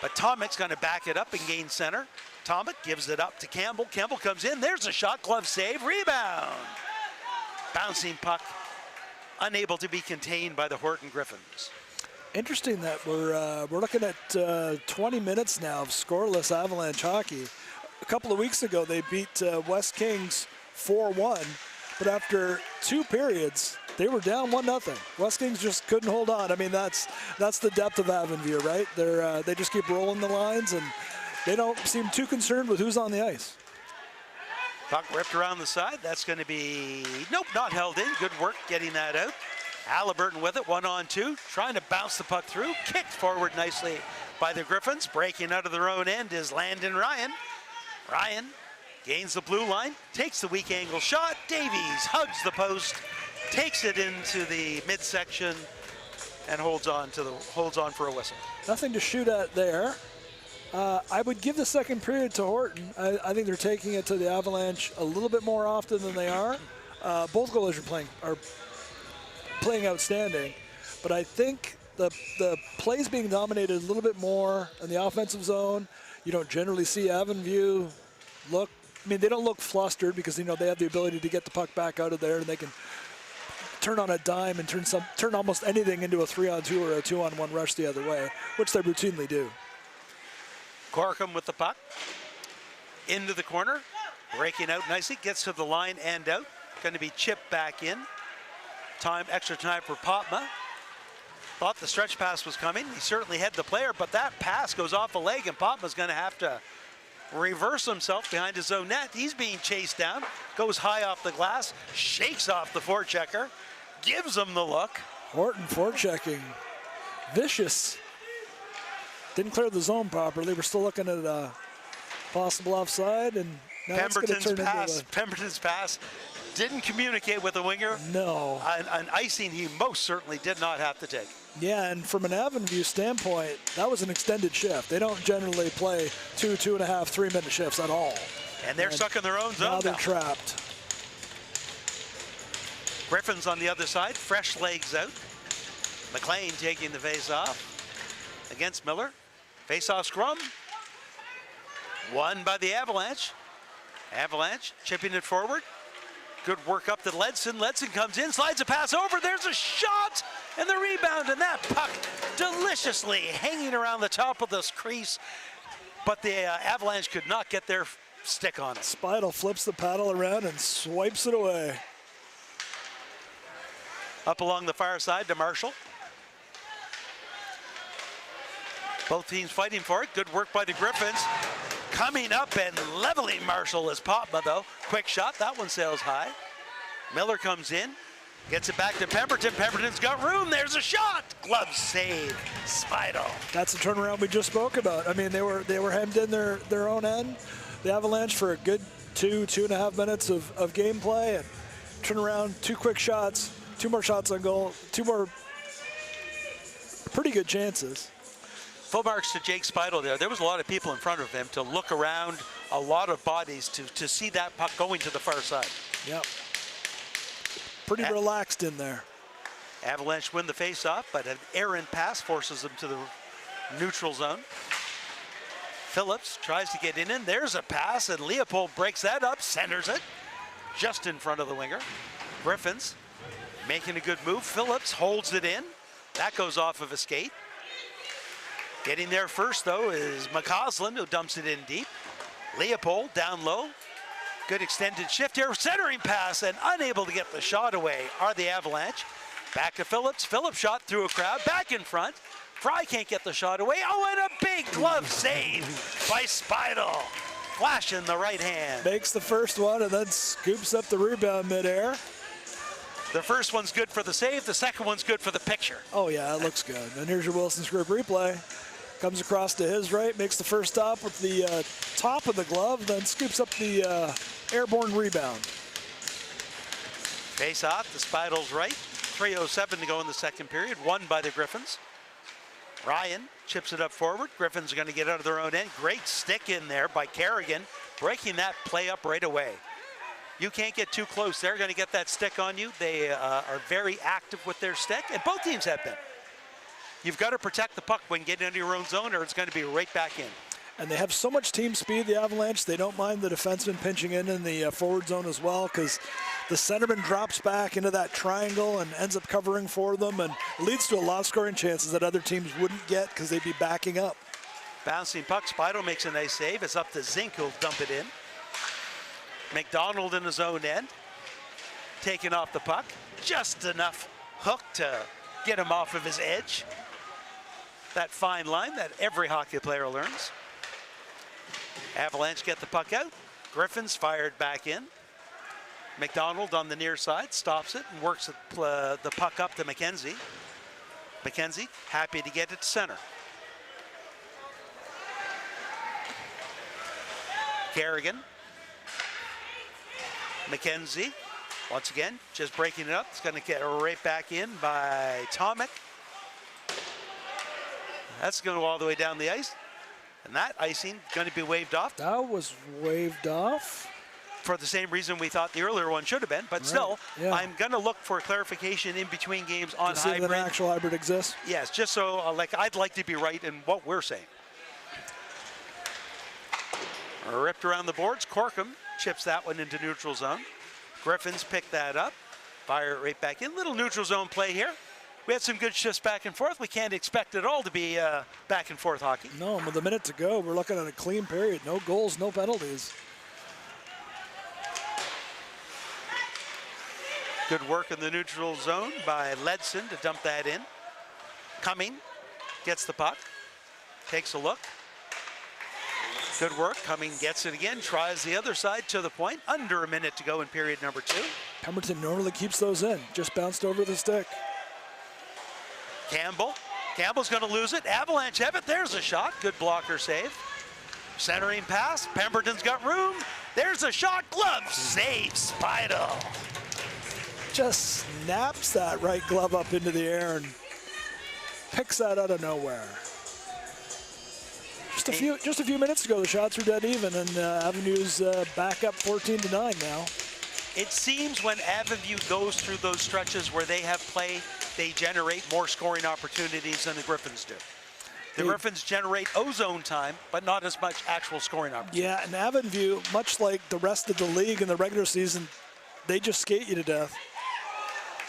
but Tomic's going to back it up and gain center. Tomic gives it up to Campbell. Campbell comes in. There's a shot, glove save, rebound. Bouncing puck, unable to be contained by the Horton Griffins. Interesting that we're looking at 20 minutes now of scoreless Avalanche hockey. A couple of weeks ago, they beat West Kings 4-1, but after 2 periods, they were down 1-0. West Kings just couldn't hold on. I mean, that's the depth of Avonview, right? They just keep rolling the lines, and they don't seem too concerned with who's on the ice. Puck ripped around the side. That's going to be, nope, not held in. Good work getting that out. Halliburton with it, 1-on-2, trying to bounce the puck through. Kicked forward nicely by the Griffins. Breaking out of their own end is Landon Ryan. Ryan gains the blue line, takes the weak angle shot. Davies hugs the post, takes it into the midsection, and holds on for a whistle. Nothing to shoot at there. I would give the second period to Horton. I think they're taking it to the Avalanche a little bit more often than they are. Both goalies are playing outstanding, but I think the play's being dominated a little bit more in the offensive zone. You don't generally see Avonview look. I mean, they don't look flustered because they have the ability to get the puck back out of there, and they can turn on a dime and turn almost anything into a 3-on-2 or a 2-on-1 rush the other way, which they routinely do. Corkum with the puck into the corner, breaking out nicely, gets to the line and out. Going to be chipped back in. extra time for Popma. Thought the stretch pass was coming. He certainly had the player, but that pass goes off a leg, and Popma's going to have to reverse himself behind his own net. He's being chased down, goes high off the glass, shakes off the forechecker, gives him the look. Horton forechecking. Vicious. Didn't clear the zone properly. We're still looking at a possible offside, and now Pemberton's pass didn't communicate with the winger. No. An icing he most certainly did not have to take. Yeah, and from an Avon view standpoint, that was an extended shift. They don't generally play 2.5, 3-minute shifts at all. And they're stuck in their own zone now. They're trapped. Griffin's on the other side, fresh legs out. McLean taking the face off against Miller. Face off scrum. Won by the Avalanche. Avalanche chipping it forward. Good work up to Ledson. Ledson comes in, slides a pass over. There's a shot and the rebound, and that puck deliciously hanging around the top of this crease. But the Avalanche could not get their stick on it. Spidel flips the paddle around and swipes it away. Up along the far side to Marshall. Both teams fighting for it. Good work by the Griffins. Coming up and leveling Marshall is Popma, though. Quick shot. That one sails high. Miller comes in. Gets it back to Pemberton. Pemberton's got room. There's a shot. Glove save. Spidel. That's the turnaround we just spoke about. I mean, they were hemmed in their own end. The Avalanche for a good 2.5 minutes of gameplay, and turn around, 2 quick shots, 2 more shots on goal, 2 more pretty good chances. Full marks to Jake Spidel there. There was a lot of people in front of him to look around, a lot of bodies to see that puck going to the far side. Yep. Pretty relaxed in there. Avalanche win the face-off, but an errant pass forces them to the neutral zone. Phillips tries to get in. There's a pass, and Leopold breaks that up, centers it just in front of the winger. Griffins making a good move. Phillips holds it in. That goes off of a skate. Getting there first, though, is McCausland, who dumps it in deep. Leopold down low. Good extended shift here. Centering pass, and unable to get the shot away are the Avalanche. Back to Phillips. Phillips shot through a crowd. Back in front. Fry can't get the shot away. Oh, and a big glove save by Spidel. Flashing the right hand. Makes the first one and then scoops up the rebound midair. The first one's good for the save. The second one's good for the picture. Oh, yeah, it looks good. And here's your Wilson's Group replay. Comes across to his right, makes the first stop with the top of the glove, then scoops up the airborne rebound. Face off to Spidel's right. 3:07 to go in the second period. Won by the Griffins. Ryan chips it up forward. Griffins are going to get out of their own end. Great stick in there by Kerrigan, breaking that play up right away. You can't get too close. They're going to get that stick on you. They are very active with their stick, and both teams have been. You've got to protect the puck when getting into your own zone, or it's going to be right back in. And they have so much team speed, the Avalanche, they don't mind the defenseman pinching in the forward zone as well, because the centerman drops back into that triangle and ends up covering for them, and leads to a lot of scoring chances that other teams wouldn't get because they'd be backing up. Bouncing puck, Spidel makes a nice save. It's up to Zink, who'll dump it in. McDonald in his own end, taking off the puck. Just enough hook to get him off of his edge. That fine line that every hockey player learns. Avalanche get the puck out. Griffins fired back in. McDonald on the near side stops it and works the puck up to McKenzie. McKenzie happy to get it to center. Kerrigan. McKenzie, once again, just breaking it up. It's going to get right back in by Tomic. That's going to go all the way down the ice. And that icing going to be waved off. That was waved off. For the same reason we thought the earlier one should have been. But still, yeah. I'm going to look for clarification in between games on to see hybrid. If an actual hybrid exists? Yes, just so I'd like to be right in what we're saying. Ripped around the boards. Corkum chips that one into neutral zone. Griffins pick that up. Fire it right back in. Little neutral zone play here. We had some good shifts back and forth. We can't expect it all to be back and forth hockey. No, with a minute to go, we're looking at a clean period. No goals, no penalties. Good work in the neutral zone by Ledson to dump that in. Cumming gets the puck, takes a look. Good work. Cumming gets it again, tries the other side to the point. Under a minute to go in period number 2. Pemberton normally keeps those in. Just bounced over the stick. Campbell's going to lose it. Avalanche have it. There's a shot. Good blocker save. Centering pass. Pemberton's got room. There's a shot. Glove save. Spidel. Just snaps that right glove up into the air and picks that out of nowhere. Just a few minutes ago, the shots were dead even, and Avenue's back up 14-9 now. It seems when Avenue goes through those stretches where they have play, they generate more scoring opportunities than the Griffins do. The Griffins generate ozone time, but not as much actual scoring opportunities. Yeah, and Avenue, much like the rest of the league in the regular season, they just skate you to death.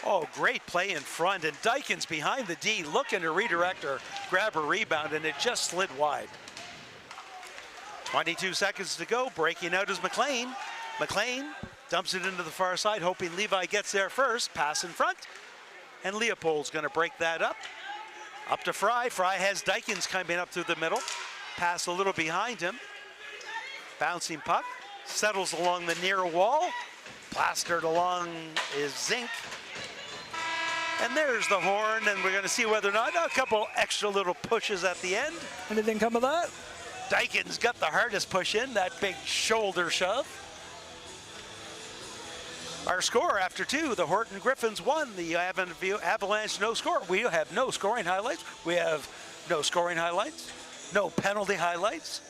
Oh, great play in front, and Dykins behind the D, looking to redirect or grab a rebound, and it just slid wide. 22 seconds to go, breaking out is McLean. McLean dumps it into the far side, hoping Levi gets there first. Pass in front, and Leopold's gonna break that up. Up to Fry. Fry has Dykins coming up through the middle. Pass a little behind him. Bouncing puck, settles along the near wall. Plastered along is Zink. And there's the horn, and we're gonna see whether or not a couple extra little pushes at the end. Anything come of that? Dykins got the hardest push in, that big shoulder shove. Our score after 2, the Horton Griffins won. The Avalanche no score. We have no scoring highlights. We have no scoring highlights, no penalty highlights.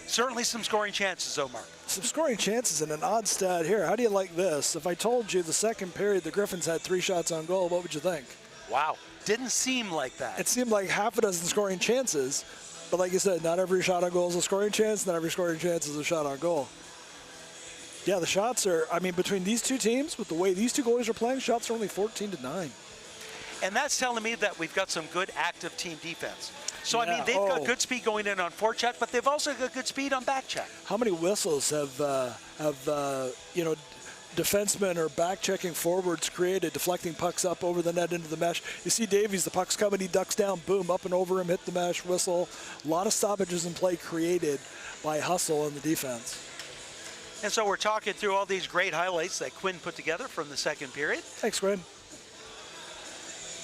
Certainly some scoring chances, Omar. Some scoring chances and an odd stat here. How do you like this? If I told you the second period the Griffins had 3 shots on goal, what would you think? Wow, didn't seem like that. It seemed like half a dozen scoring chances. But like you said, not every shot on goal is a scoring chance. Not every scoring chance is a shot on goal. Yeah, the shots are, I mean, between these two teams, with the way these two goalies are playing, shots are only 14-9. And that's telling me that we've got some good active team defense. So, I mean, they've got good speed going in on forecheck, but they've also got good speed on backcheck. How many whistles have defensemen or back-checking forwards created, deflecting pucks up over the net into the mesh? You see Davies, the puck's coming, he ducks down, boom, up and over him, hit the mesh, whistle. A lot of stoppages in play created by hustle in the defense. And so we're talking through all these great highlights that Quinn put together from the second period. Thanks, Quinn.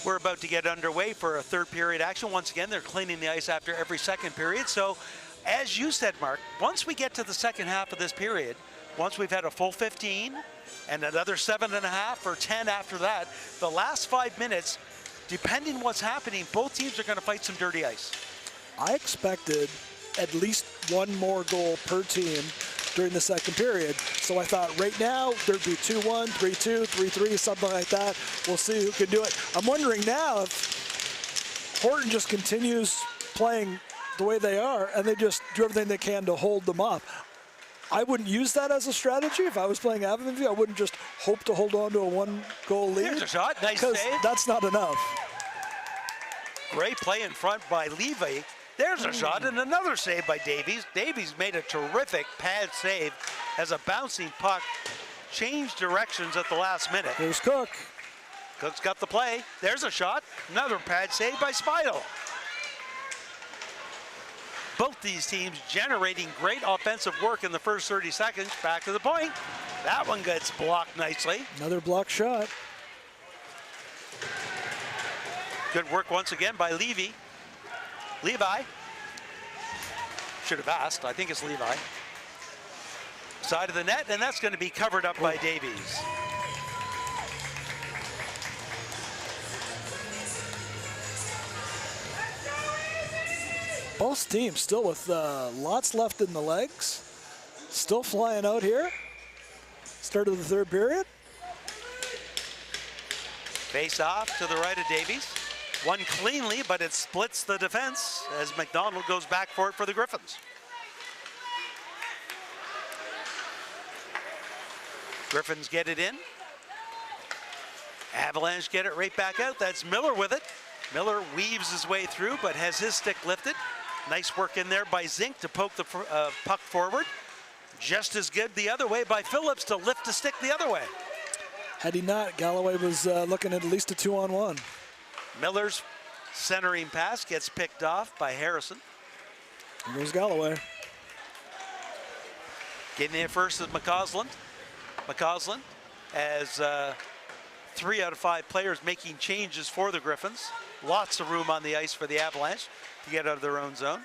We're about to get underway for a third period action. Once again, they're cleaning the ice after every second period. So, as you said, Mark, once we get to the second half of this period, once we've had a full 15 and another 7.5 or 10 after that, the last 5 minutes, depending what's happening, both teams are going to fight some dirty ice. I expected at least one more goal per team during the second period. So I thought right now there'd be 2-1, 3-2, 3-3, something like that. We'll see who can do it. I'm wondering now if Horton just continues playing the way they are and they just do everything they can to hold them off. I wouldn't use that as a strategy. If I was playing Avon, I wouldn't just hope to hold on to a 1-goal lead. Here's a shot, nice because save. That's not enough. Great play in front by Levy. There's a shot and another save by Davies. Davies made a terrific pad save as a bouncing puck changed directions at the last minute. There's Cook. Cook's got the play. There's a shot. Another pad save by Spidel. Both these teams generating great offensive work in the first 30 seconds. Back to the point. That one gets blocked nicely. Another block shot. Good work once again by Levi. Should have asked. I think it's Levi. Side of the net, and that's going to be covered up by Davies. Both teams still with lots left in the legs. Still flying out here. Start of the third period. Face off to the right of Davies. Won cleanly, but it splits the defense as McDonald goes back for it for the Griffins. Griffins get it in. Avalanche get it right back out. That's Miller with it. Miller weaves his way through, but has his stick lifted. Nice work in there by Zink to poke the puck forward. Just as good the other way by Phillips to lift the stick the other way. Had he not, Galloway was looking at least a 2-on-1. Miller's centering pass gets picked off by Harrison. Here goes Galloway. Getting in first is McCausland. McCausland has 3 out of 5 players making changes for the Griffins. Lots of room on the ice for the Avalanche to get out of their own zone.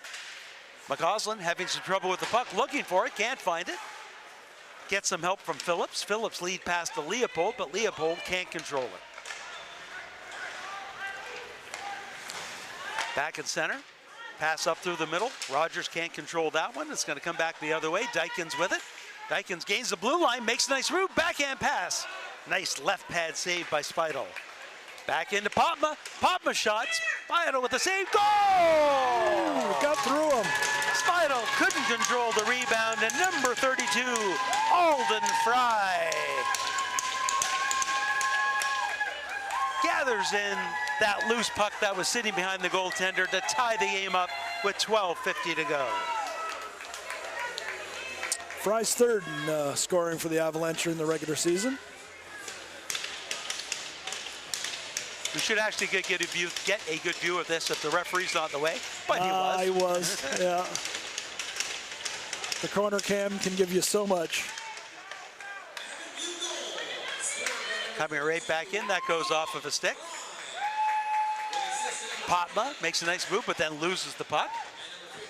McCausland having some trouble with the puck, looking for it, can't find it. Gets some help from Phillips. Phillips lead pass to Leopold, but Leopold can't control it. Back in center. Pass up through the middle. Rogers can't control that one. It's going to come back the other way. Dykins with it. Dykins gains the blue line, makes a nice move. Backhand pass. Nice left pad save by Speidel. Back into Popma. Popma shots. Speidel with the save. Goal! Got through him. Speidel couldn't control the rebound, and number 32, Alden Fry, gathers in that loose puck that was sitting behind the goaltender to tie the game up with 12:50 to go. Fry's third in scoring for the Avalanche in the regular season. We should actually get a good view of this if the referee's not in the way, but he was. He was, yeah. The corner cam can give you so much. Coming right back in, that goes off of a stick. Popma makes a nice move, but then loses the puck.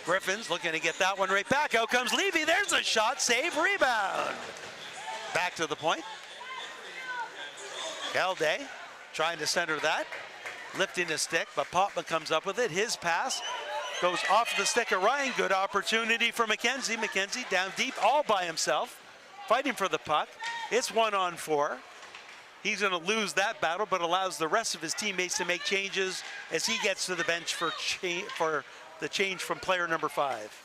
Griffins looking to get that one right back. Out comes Levy. There's a shot, save, rebound. Back to the point. Calday trying to center that, lifting his stick, but Popma comes up with it. His pass goes off the stick of Ryan. Good opportunity for McKenzie. McKenzie down deep all by himself, fighting for the puck. It's 1-on-4. He's going to lose that battle, but allows the rest of his teammates to make changes as he gets to the bench for the change from player number 5.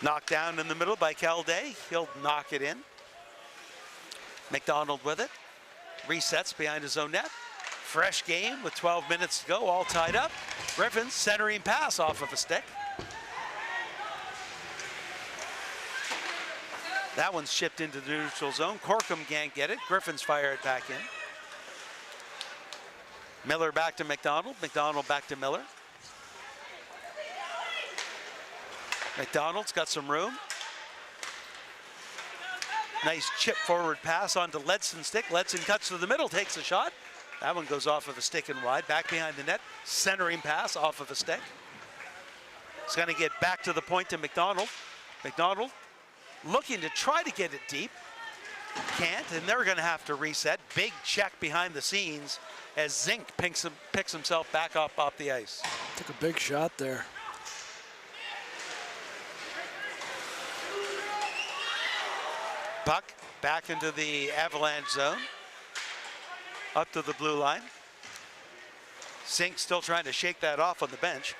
Knocked down in the middle by Calday. He'll knock it in. McDonald with it. Resets behind his own net. Fresh game with 12 minutes to go, all tied up. Griffins centering pass off of a stick. That one's shipped into the neutral zone. Corkum can't get it. Griffins fire it back in. Miller back to McDonald. McDonald back to Miller. McDonald's got some room. Nice chip forward pass onto Ledson's stick. Ledson cuts to the middle, takes a shot. That one goes off of a stick and wide. Back behind the net. Centering pass off of a stick. It's going to get back to the point to McDonald. McDonald looking to try to get it deep. Can't, and they're going to have to reset. Big check behind the scenes as Zink picks himself back up off the ice. Took a big shot there. Puck back into the Avalanche zone. Up to the blue line. Zink still trying to shake that off on the bench.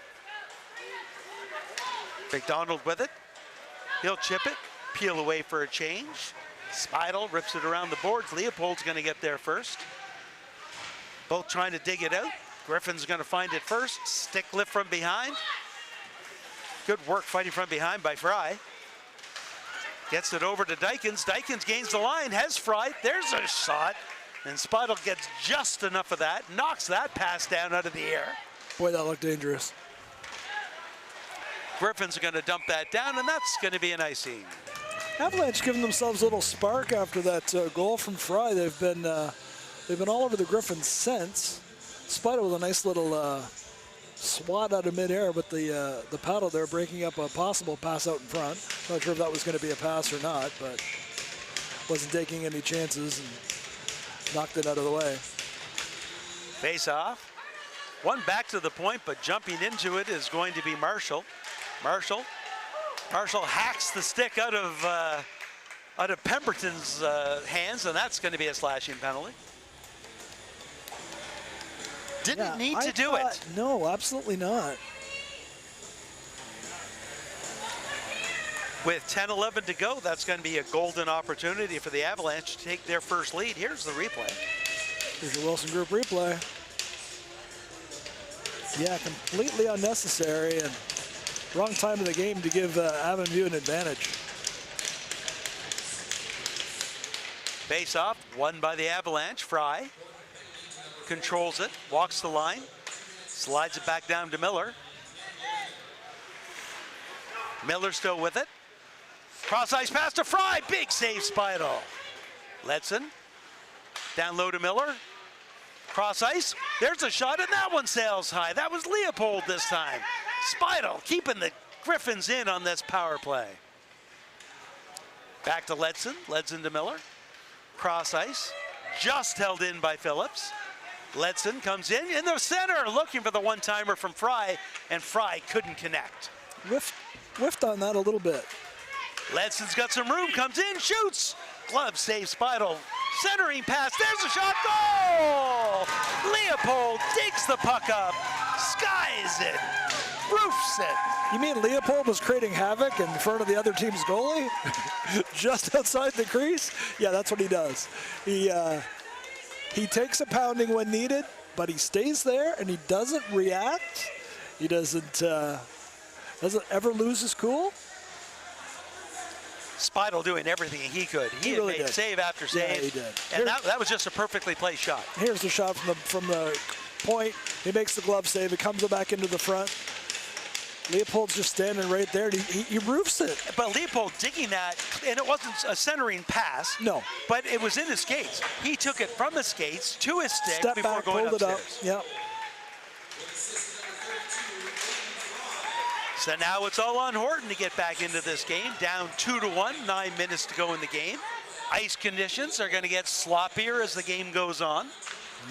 McDonald with it. He'll chip it. Peel away for a change. Speidel rips it around the boards. Leopold's going to get there first. Both trying to dig it out. Griffin's going to find it first. Stick lift from behind. Good work fighting from behind by Fry. Gets it over to Dykins. Dykins gains the line, has Fry. There's a shot. And Speidel gets just enough of that. Knocks that pass down out of the air. Boy, that looked dangerous. Griffin's are going to dump that down, and that's going to be an icing. Avalanche giving themselves a little spark after that goal from Fry. They've been all over the Griffins since. Speidel with a nice little swat out of midair with the paddle there, breaking up a possible pass out in front. Not sure if that was going to be a pass or not, but wasn't taking any chances and knocked it out of the way. Face off. One back to the point, but jumping into it is going to be Marshall. Marshall hacks the stick out of Pemberton's hands, and that's going to be a slashing penalty. Didn't need to do it. No, absolutely not. With 10-11 to go, that's going to be a golden opportunity for the Avalanche to take their first lead. Here's the replay. Here's your Wilson Group replay. Yeah, completely unnecessary and wrong time of the game to give Avon View an advantage. Face off, won by the Avalanche. Fry controls it, walks the line, slides it back down to Miller. Miller still with it. Cross ice pass to Fry, big save, Spidel. Ledson, down low to Miller. Cross ice, there's a shot, and that one sails high. That was Leopold this time. Spidel keeping the Griffins in on this power play. Back to Ledson, Ledson to Miller. Cross ice, just held in by Phillips. Ledson comes in the center, looking for the one-timer from Fry, and Fry couldn't connect. Whiffed on that a little bit. Ledson's got some room, comes in, shoots. Glove saves Spidel. Centering pass, there's a shot, goal! Leopold digs the puck up, skies it, roofs it. You mean Leopold was creating havoc in front of the other team's goalie? Just outside the crease? Yeah, that's what he does. He takes a pounding when needed, but he stays there and he doesn't react. He doesn't ever lose his cool. Spidel doing everything he could. He had really made did. save after save. Yeah, he did. And that was just a perfectly placed shot. Here's the shot from the point. He makes the glove save. It comes back into the front. Leopold's just standing right there. He roofs it. But Leopold digging that, and it wasn't a centering pass. No. But it was in his skates. He took it from his skates to his stick Step before back, going pulled upstairs. it up. Yep. So now it's all on Horton to get back into this game. Down 2-1, 9 minutes to go in the game. Ice conditions are going to get sloppier as the game goes on.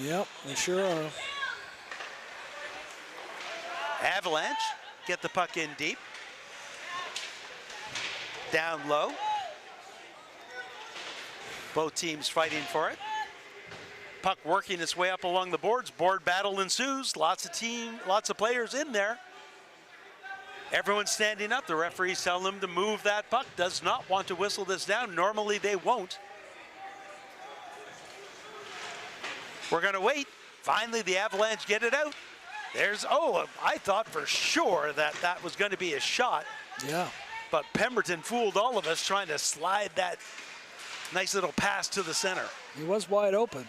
Yep, they sure are. Avalanche get the puck in deep. Down low. Both teams fighting for it. Puck working its way up along the boards. Board battle ensues. Lots of players in there. Everyone's standing up. The referees tell them to move that puck. Does not want to whistle this down. Normally they won't. We're going to wait. Finally, the Avalanche get it out. I thought for sure that was going to be a shot. Yeah. But Pemberton fooled all of us trying to slide that nice little pass to the center. He was wide open.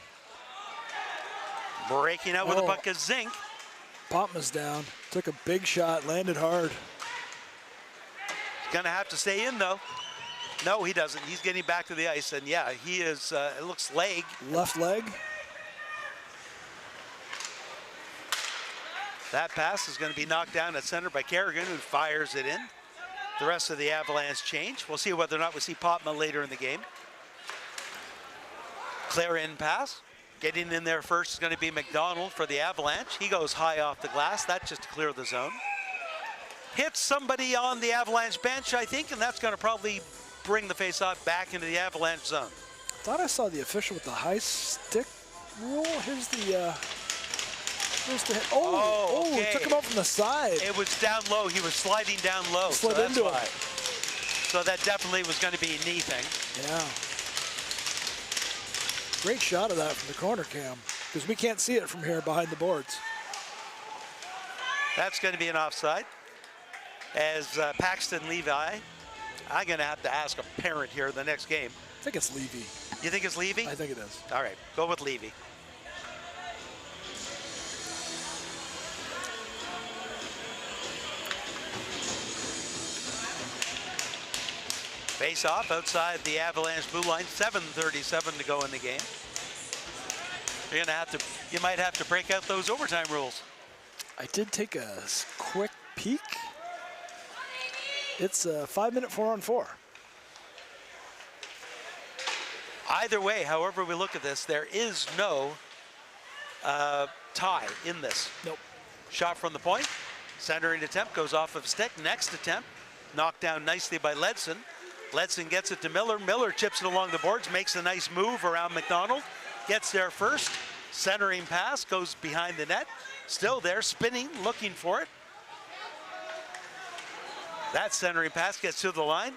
Breaking out with a puck is Zink. Popma's down. Took a big shot, landed hard. Gonna have to stay in though. No, he doesn't. He's getting back to the ice, and yeah, he is. It looks leg. Left leg. That pass is going to be knocked down at center by Kerrigan, who fires it in. The rest of the Avalanche change. We'll see whether or not we see Popma later in the game. Clear in pass. Getting in there first is going to be McDonald for the Avalanche. He goes high off the glass. That's just to clear the zone. Hits somebody on the Avalanche bench, I think, and that's going to probably bring the faceoff back into the Avalanche zone. Thought I saw the official with the high stick rule. Here's the hit. Okay. Took him out from the side. It was down low. He was sliding down low. Slid so that's into why. it. So that definitely was going to be a knee thing. Yeah. Great shot of that from the corner cam, because we can't see it from here behind the boards. That's going to be an offside. As Paxton Levi, I'm going to have to ask a parent here in the next game. I think it's Levy. You think it's Levy? I think it is. All right, go with Levy. Face off outside the Avalanche blue line, 7:37 to go in the game. You might have to break out those overtime rules. I did take a quick peek. It's a 5-minute 4-on-4. Either way, however we look at this, there is no tie in this. Nope. Shot from the point, centering attempt goes off of stick. Next attempt, knocked down nicely by Ledson. Ledson gets it to Miller. Miller chips it along the boards, makes a nice move around McDonald. Gets there first. Centering pass goes behind the net. Still there, spinning, looking for it. That centering pass gets to the line.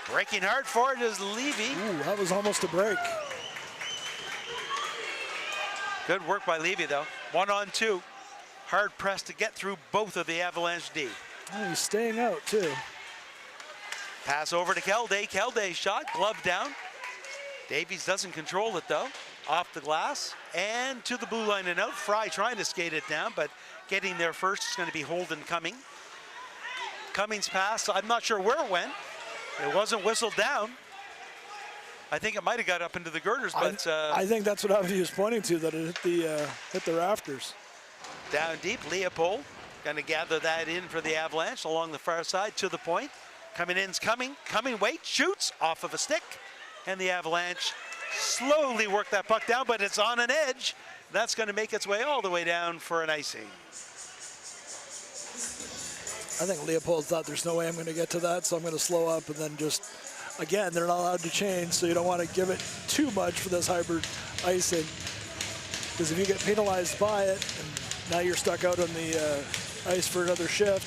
Breaking hard for it is Levy. Ooh, that was almost a break. Good work by Levy though. 1-on-2. Hard pressed to get through both of the Avalanche D. Oh, he's staying out too. Pass over to Kelday. Kelday shot, glove down. Davies doesn't control it though. Off the glass and to the blue line and out. Fry trying to skate it down, but getting there first is going to be Holden Cumming. Cummings pass, I'm not sure where it went. It wasn't whistled down. I think it might have got up into the girders, but I think that's what Avi was pointing to, that it hit the rafters. Down deep, Leopold going to gather that in for the Avalanche along the far side to the point. Coming in's Cumming. Cumming waits, shoots off of a stick, and the Avalanche slowly work that puck down, but it's on an edge. That's going to make its way all the way down for an icing. I think Leopold thought there's no way I'm going to get to that, so I'm going to slow up and then just, again, they're not allowed to change, so you don't want to give it too much for this hybrid icing. Because if you get penalized by it, and now you're stuck out on the ice for another shift.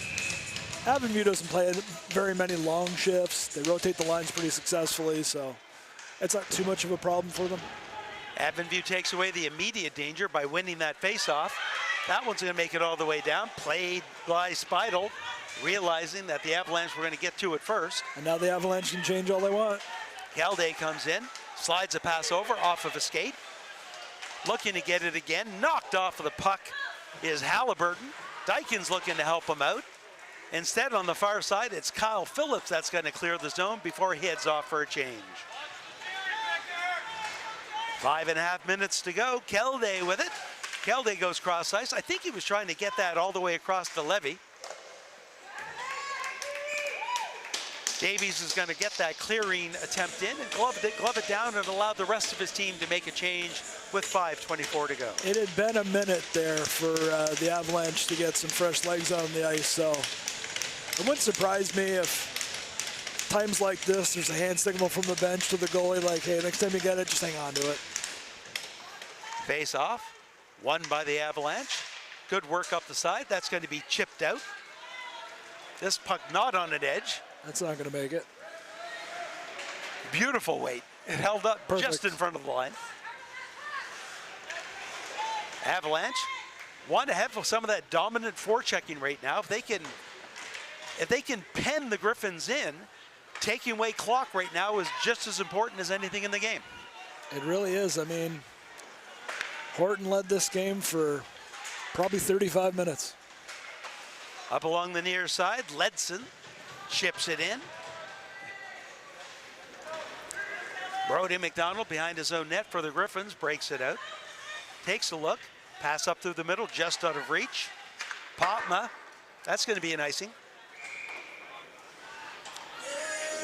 Avonview doesn't play very many long shifts. They rotate the lines pretty successfully, so it's not too much of a problem for them. Avonview takes away the immediate danger by winning that face-off. That one's going to make it all the way down. Played by Speidel, realizing that the Avalanche were going to get to it first. And now the Avalanche can change all they want. Galday comes in, slides a pass over off of a skate. Looking to get it again. Knocked off of the puck is Halliburton. Dykins looking to help him out. Instead, on the far side, it's Kyle Phillips that's going to clear the zone before he heads off for a change. 5.5 minutes to go. Kelday with it. Kelday goes cross ice. I think he was trying to get that all the way across the levee. Davies is going to get that clearing attempt in and glove it down and allow the rest of his team to make a change with 5:24 to go. It had been a minute there for the Avalanche to get some fresh legs on the ice, so it wouldn't surprise me if times like this, there's a hand signal from the bench to the goalie, like, hey, next time you get it, just hang on to it. Face off, won by the Avalanche. Good work up the side. That's going to be chipped out. This puck not on an edge. That's not going to make it. Beautiful weight. It held up just in front of the line. Avalanche want to have some of that dominant forechecking right now. If they can pen the Griffins in, taking away clock right now is just as important as anything in the game. It really is. I mean, Horton led this game for probably 35 minutes. Up along the near side, Ledson chips it in. Brody McDonald behind his own net for the Griffins, breaks it out. Takes a look, pass up through the middle, just out of reach. Popma, that's going to be an icing.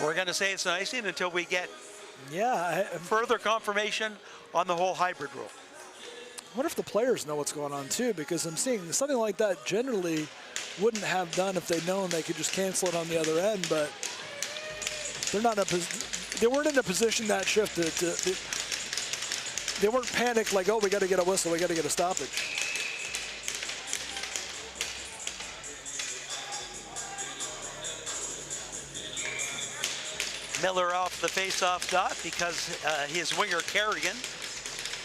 We're going to say it's an icing until we get further confirmation on the whole hybrid rule. I wonder if the players know what's going on too, because I'm seeing something like that generally wouldn't have done if they'd known they could just cancel it on the other end, but they're not they weren't in a position that shift they weren't panicked like, oh, we got to get a whistle, we got to get a stoppage. Miller off the face-off dot because his winger Kerrigan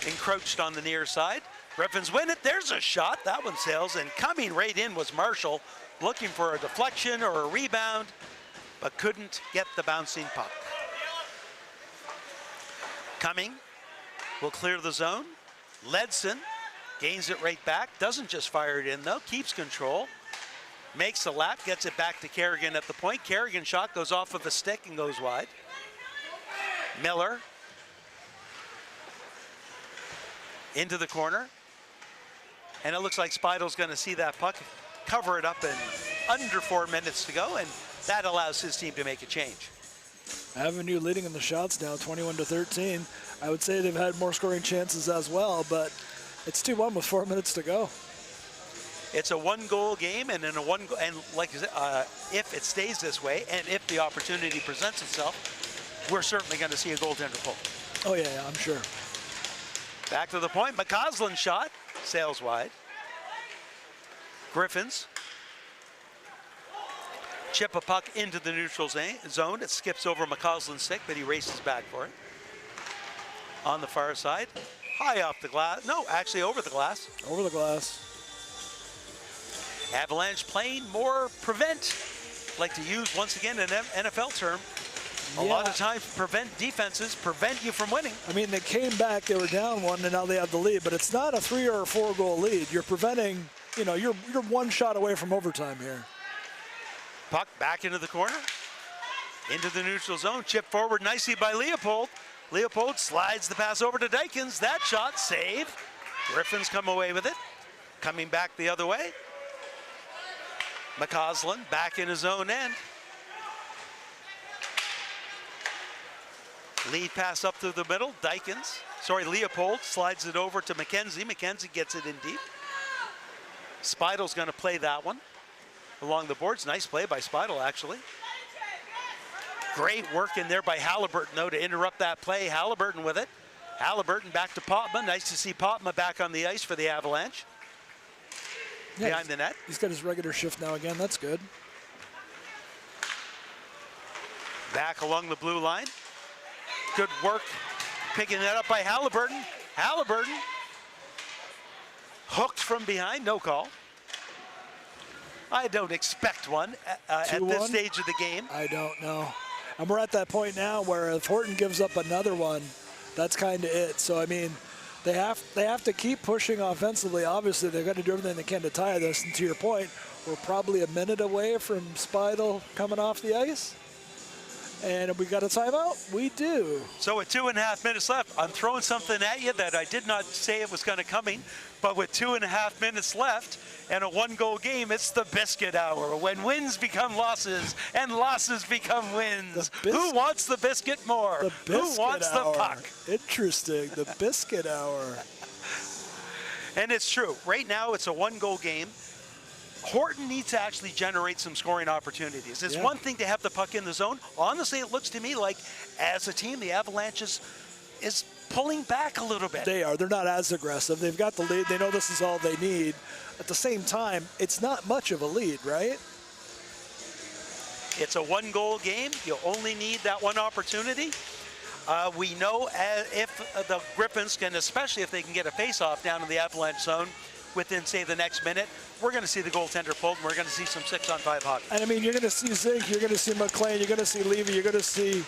encroached on the near side. Griffins win it. There's a shot. That one sails, and coming right in was Marshall, looking for a deflection or a rebound, but couldn't get the bouncing puck. Cumming will clear the zone. Ledson gains it right back. Doesn't just fire it in, though. Keeps control. Makes the lap. Gets it back to Kerrigan at the point. Kerrigan's shot goes off of a stick and goes wide. Miller into the corner. And it looks like Speidel's going to see that puck, cover it up in under 4 minutes to go, and that allows his team to make a change. Avenue leading in the shots now, 21-13. I would say they've had more scoring chances as well, but it's 2-1 with 4 minutes to go. It's a one-goal game, and in a and like I said, if it stays this way, and if the opportunity presents itself, we're certainly going to see a goaltender pull. Oh yeah, I'm sure. Back to the point, McCausland's shot sails wide. Griffins chip a puck into the neutral zone. It skips over McCausland's stick, but he races back for it. On the far side, high off the glass. No, actually over the glass. Over the glass. Avalanche playing more prevent. Like to use, once again, an NFL term, A lot of times defenses prevent you from winning. I mean, they came back, they were down one, and now they have the lead, but it's not a 3 or 4 goal lead. You're preventing, you're one shot away from overtime here. Puck back into the corner, into the neutral zone, chipped forward nicely by Leopold. Leopold slides the pass over to Dykens. That shot, save. Griffins come away with it. Coming back the other way. McCausland back in his own end. Lead pass up through the middle. Leopold slides it over to McKenzie. McKenzie gets it in deep. Spidle's going to play that one along the boards. Nice play by Spidle, actually. Great work in there by Halliburton, though, to interrupt that play. Halliburton with it. Halliburton back to Potma. Nice to see Potma back on the ice for the Avalanche. Yeah, behind the net. He's got his regular shift now again. That's good. Back along the blue line. Good work picking that up by Halliburton. Halliburton hooked from behind, no call. I don't expect one at this stage of the game. I don't know. And we're at that point now where if Horton gives up another one, that's kind of it. So, I mean, they have to keep pushing offensively. Obviously, they've got to do everything they can to tie this. And to your point, we're probably a minute away from Spidle coming off the ice. And if we got a timeout, we do. So with 2.5 minutes left, I'm throwing something at you that I did not say it was going to coming, but with 2.5 minutes left and a 1-goal game, it's the biscuit hour. When wins become losses and losses become wins. Who wants the biscuit more? Who wants the puck? Interesting, the biscuit hour. And it's true. Right now, it's a 1-goal game. Horton needs to actually generate some scoring opportunities. It's one thing to have the puck in the zone. Honestly, it looks to me like, as a team, the Avalanche is pulling back a little bit. They are. They're not as aggressive. They've got the lead. They know this is all they need. At the same time, it's not much of a lead, right? It's a 1-goal game. You only need that one opportunity. We know if the Griffins can, especially if they can get a face-off down in the Avalanche zone within, say, the next minute, we're going to see the goaltender pulled, and we're going to see some 6-on-5 hockey. And, I mean, you're going to see Zink, you're going to see McLean, you're going to see Levy, you're going to see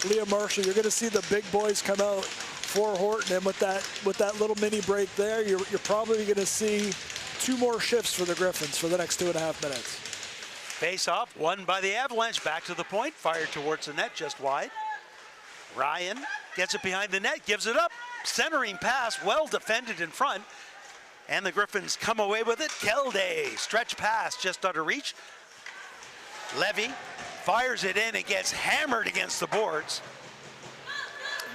Liam Marshall, you're going to see the big boys come out for Horton, and with that little mini break there, you're probably going to see 2 more shifts for the Griffins for the next 2.5 minutes. Face-off, won by the Avalanche, back to the point, fired towards the net, just wide. Ryan gets it behind the net, gives it up, centering pass, well defended in front. And the Griffins come away with it. Kelde, stretch pass just out of reach. Levy fires it in. It gets hammered against the boards.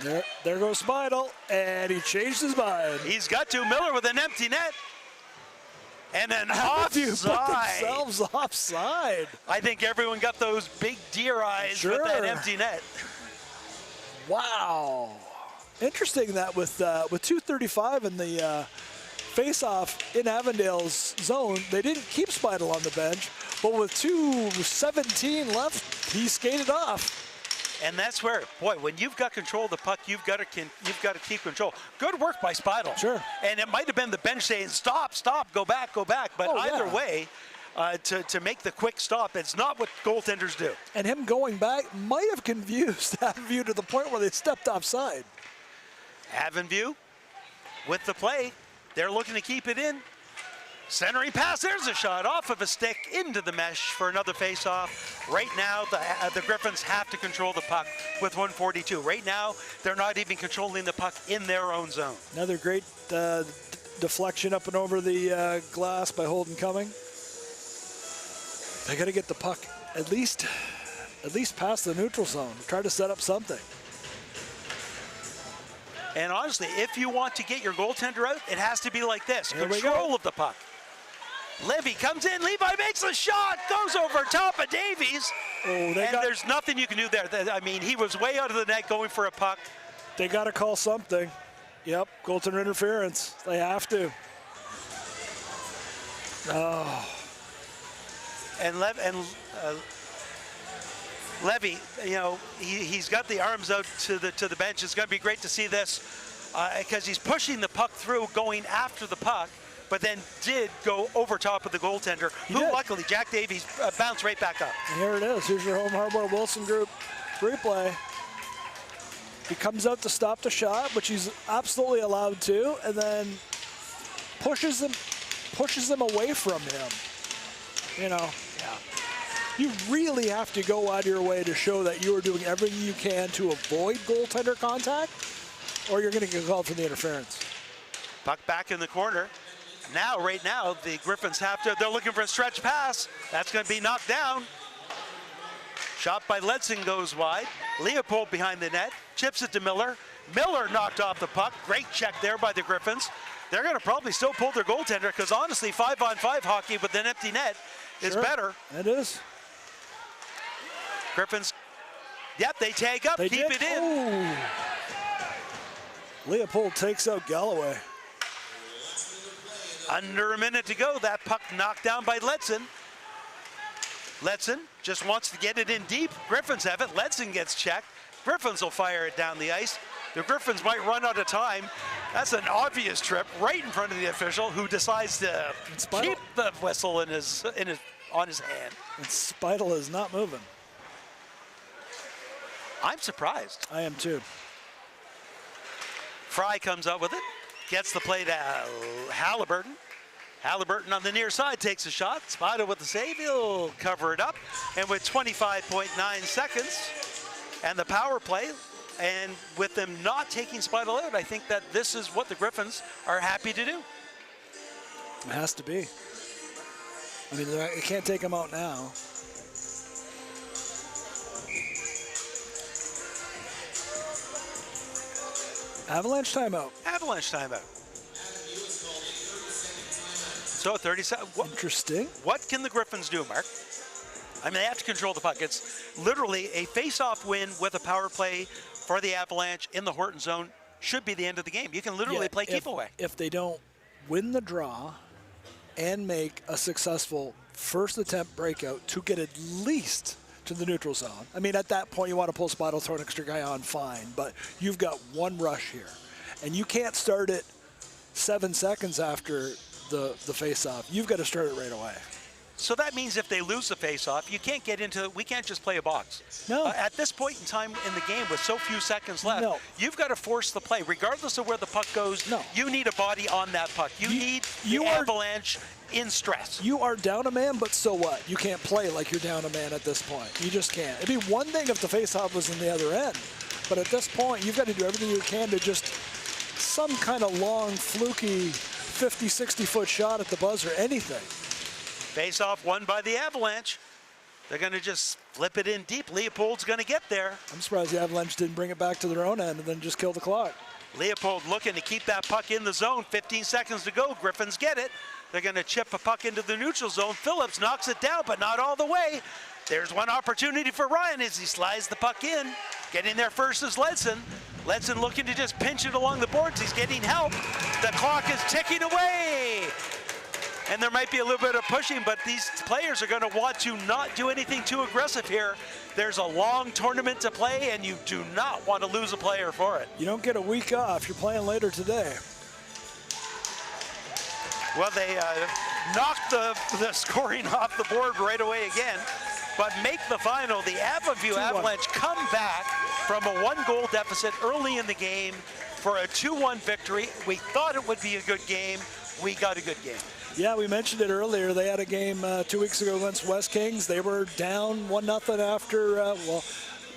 There goes Spidle, and he changed his mind. He's got to. Miller with an empty net. And an offside. Put themselves offside. I think everyone got those big deer eyes with that empty net. Wow. Interesting that with 2:35 in the face-off in Avondale's zone, they didn't keep Spidle on the bench, but with 2:17 left, he skated off. And that's where, boy, when you've got control of the puck, you've got to keep control. Good work by Spidle. Sure. And it might have been the bench saying, stop, go back. But either way, to make the quick stop, it's not what goaltenders do. And him going back might have confused Avonview to the point where they stepped offside. Avonview with the play. They're looking to keep it in. Centering pass, there's a shot off of a stick into the mesh for another face-off. Right now, the Griffins have to control the puck with 1:42. Right now, they're not even controlling the puck in their own zone. Another great deflection up and over the glass by Holden Cumming. They got to get the puck at least past the neutral zone. Try to set up something. And honestly, if you want to get your goaltender out, it has to be like this. Here Control of the puck. Levy comes in, Levi makes a shot, goes over top of Davies. Oh, there's nothing you can do there. I mean, he was way out of the net going for a puck. They got to call something. Yep, goaltender interference. They have to. Oh. And Levy, you know, he's got the arms out to the bench. It's going to be great to see this because he's pushing the puck through, going after the puck, but then did go over top of the goaltender, luckily, Jack Davies, bounced right back up. And here it is. Here's your home Harbor Wilson Group replay. He comes out to stop the shot, which he's absolutely allowed to, and then pushes him away from him. You know, you really have to go out of your way to show that you are doing everything you can to avoid goaltender contact, or you're going to get called for the interference. Puck back in the corner. Now, right now, the Griffins they're looking for a stretch pass. That's going to be knocked down. Shot by Ledson goes wide. Leopold behind the net, chips it to Miller. Miller knocked off the puck. Great check there by the Griffins. They're going to probably still pull their goaltender because honestly, 5-on-5 hockey with an empty net is better. It is. Griffins, yep, they tag up, keep it in. Oh. Leopold takes out Galloway. Under a minute to go, that puck knocked down by Ledson. Ledson just wants to get it in deep. Griffins have it. Ledson gets checked. Griffins will fire it down the ice. The Griffins might run out of time. That's an obvious trip right in front of the official, who decides to keep the whistle on his hand. And Speidel is not moving. I'm surprised. I am too. Fry comes up with it, gets the play to Halliburton. Halliburton on the near side takes a shot. Speidel with the save, he'll cover it up. And with 25.9 seconds and the power play, and with them not taking Speidel out, I think that this is what the Griffins are happy to do. It has to be. I mean, you can't take him out now. Avalanche timeout. Avalanche timeout. So 37. Interesting. What can the Griffins do, Mark? I mean, they have to control the puck. It's literally a face-off win with a power play for the Avalanche in the Horton zone. Should be the end of the game. You can literally play keep away. If they don't win the draw and make a successful first attempt breakout to get at least to the neutral zone. I mean, at that point, you want to pull Speidel, throw an extra guy on, fine. But you've got one rush here. And you can't start it 7 seconds after the face-off. You've got to start it right away. So that means if they lose the face-off, you can't get into, we can't just play a box. No. At this point in time in the game with so few seconds left, No. you've got to force the play. Regardless of where the puck goes, No. you need a body on that puck. You need the Avalanche in stress. You are down a man, but so what? You can't play like you're down a man at this point. You just can't. It'd be one thing if the face-off was in the other end, but at this point, you've got to do everything you can to just some kind of long, fluky 50, 60-foot shot at the buzzer, anything. Face-off won by the Avalanche. They're going to just flip it in deep. Leopold's going to get there. I'm surprised the Avalanche didn't bring it back to their own end and then just kill the clock. Leopold looking to keep that puck in the zone. 15 seconds to go. Griffins get it. They're going to chip a puck into the neutral zone. Phillips knocks it down, but not all the way. There's one opportunity for Ryan as he slides the puck in. Getting there first is Ledson. Ledson looking to just pinch it along the boards. He's getting help. The clock is ticking away. And there might be a little bit of pushing, but these players are going to want to not do anything too aggressive here. There's a long tournament to play, and you do not want to lose a player for it. You don't get a week off. You're playing later today. Well, they knocked the scoring off the board right away again, but make the final. The Avon Avalanche come back from a 1-goal deficit early in the game for a 2-1 victory. We thought it would be a good game. We got a good game. Yeah, we mentioned it earlier. They had a game 2 weeks ago against West Kings. They were down 1-0 after,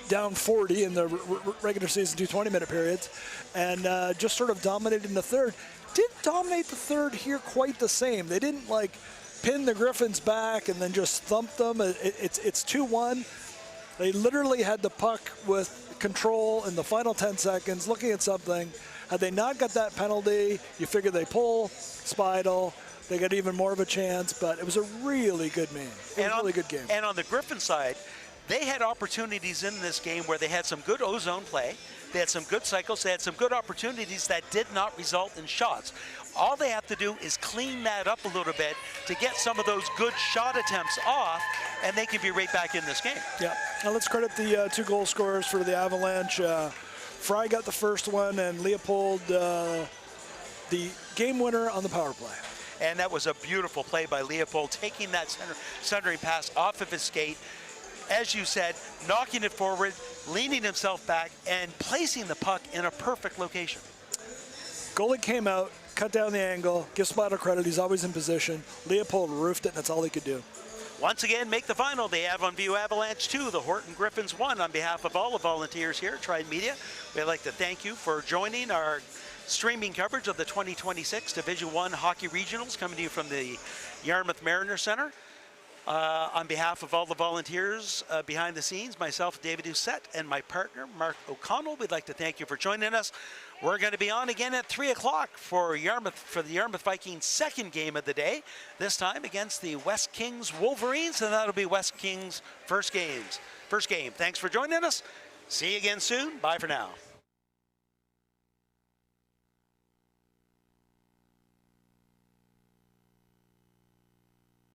down 40 in the regular season 220-minute periods, and just sort of dominated in the third. Didn't dominate the third here quite the same. They didn't pin the Griffins back and then just thump them. It's 2-1. They literally had the puck with control in the final 10 seconds, looking at something. Had they not got that penalty, you figure they pull Speidel. They got even more of a chance, but it was a really good game. It was a really good game. And on the Griffin side, they had opportunities in this game where they had some good ozone play. They had some good cycles. They had some good opportunities that did not result in shots. All they have to do is clean that up a little bit to get some of those good shot attempts off, and they can be right back in this game. Yeah. Now let's credit the 2 goal scorers for the Avalanche. Fry got the first one, and Leopold the game winner on the power play. And that was a beautiful play by Leopold, taking that centering pass off of his skate. As you said, knocking it forward, leaning himself back and placing the puck in a perfect location. Goalie came out, cut down the angle, give Spotter credit, he's always in position. Leopold roofed it, and that's all he could do. Once again, make the final. The Avon View Avalanche 2, the Horton Griffins 1. On behalf of all the volunteers here at Trident Media, we'd like to thank you for joining our streaming coverage of the 2026 Division 1 Hockey Regionals, coming to you from the Yarmouth Mariner Center. On behalf of all the volunteers behind the scenes, myself, David Doucette, and my partner, Mark O'Connell, we'd like to thank you for joining us. We're going to be on again at 3 o'clock for the Yarmouth Vikings' second game of the day, this time against the West Kings Wolverines, and that'll be West Kings' first game. Thanks for joining us. See you again soon. Bye for now.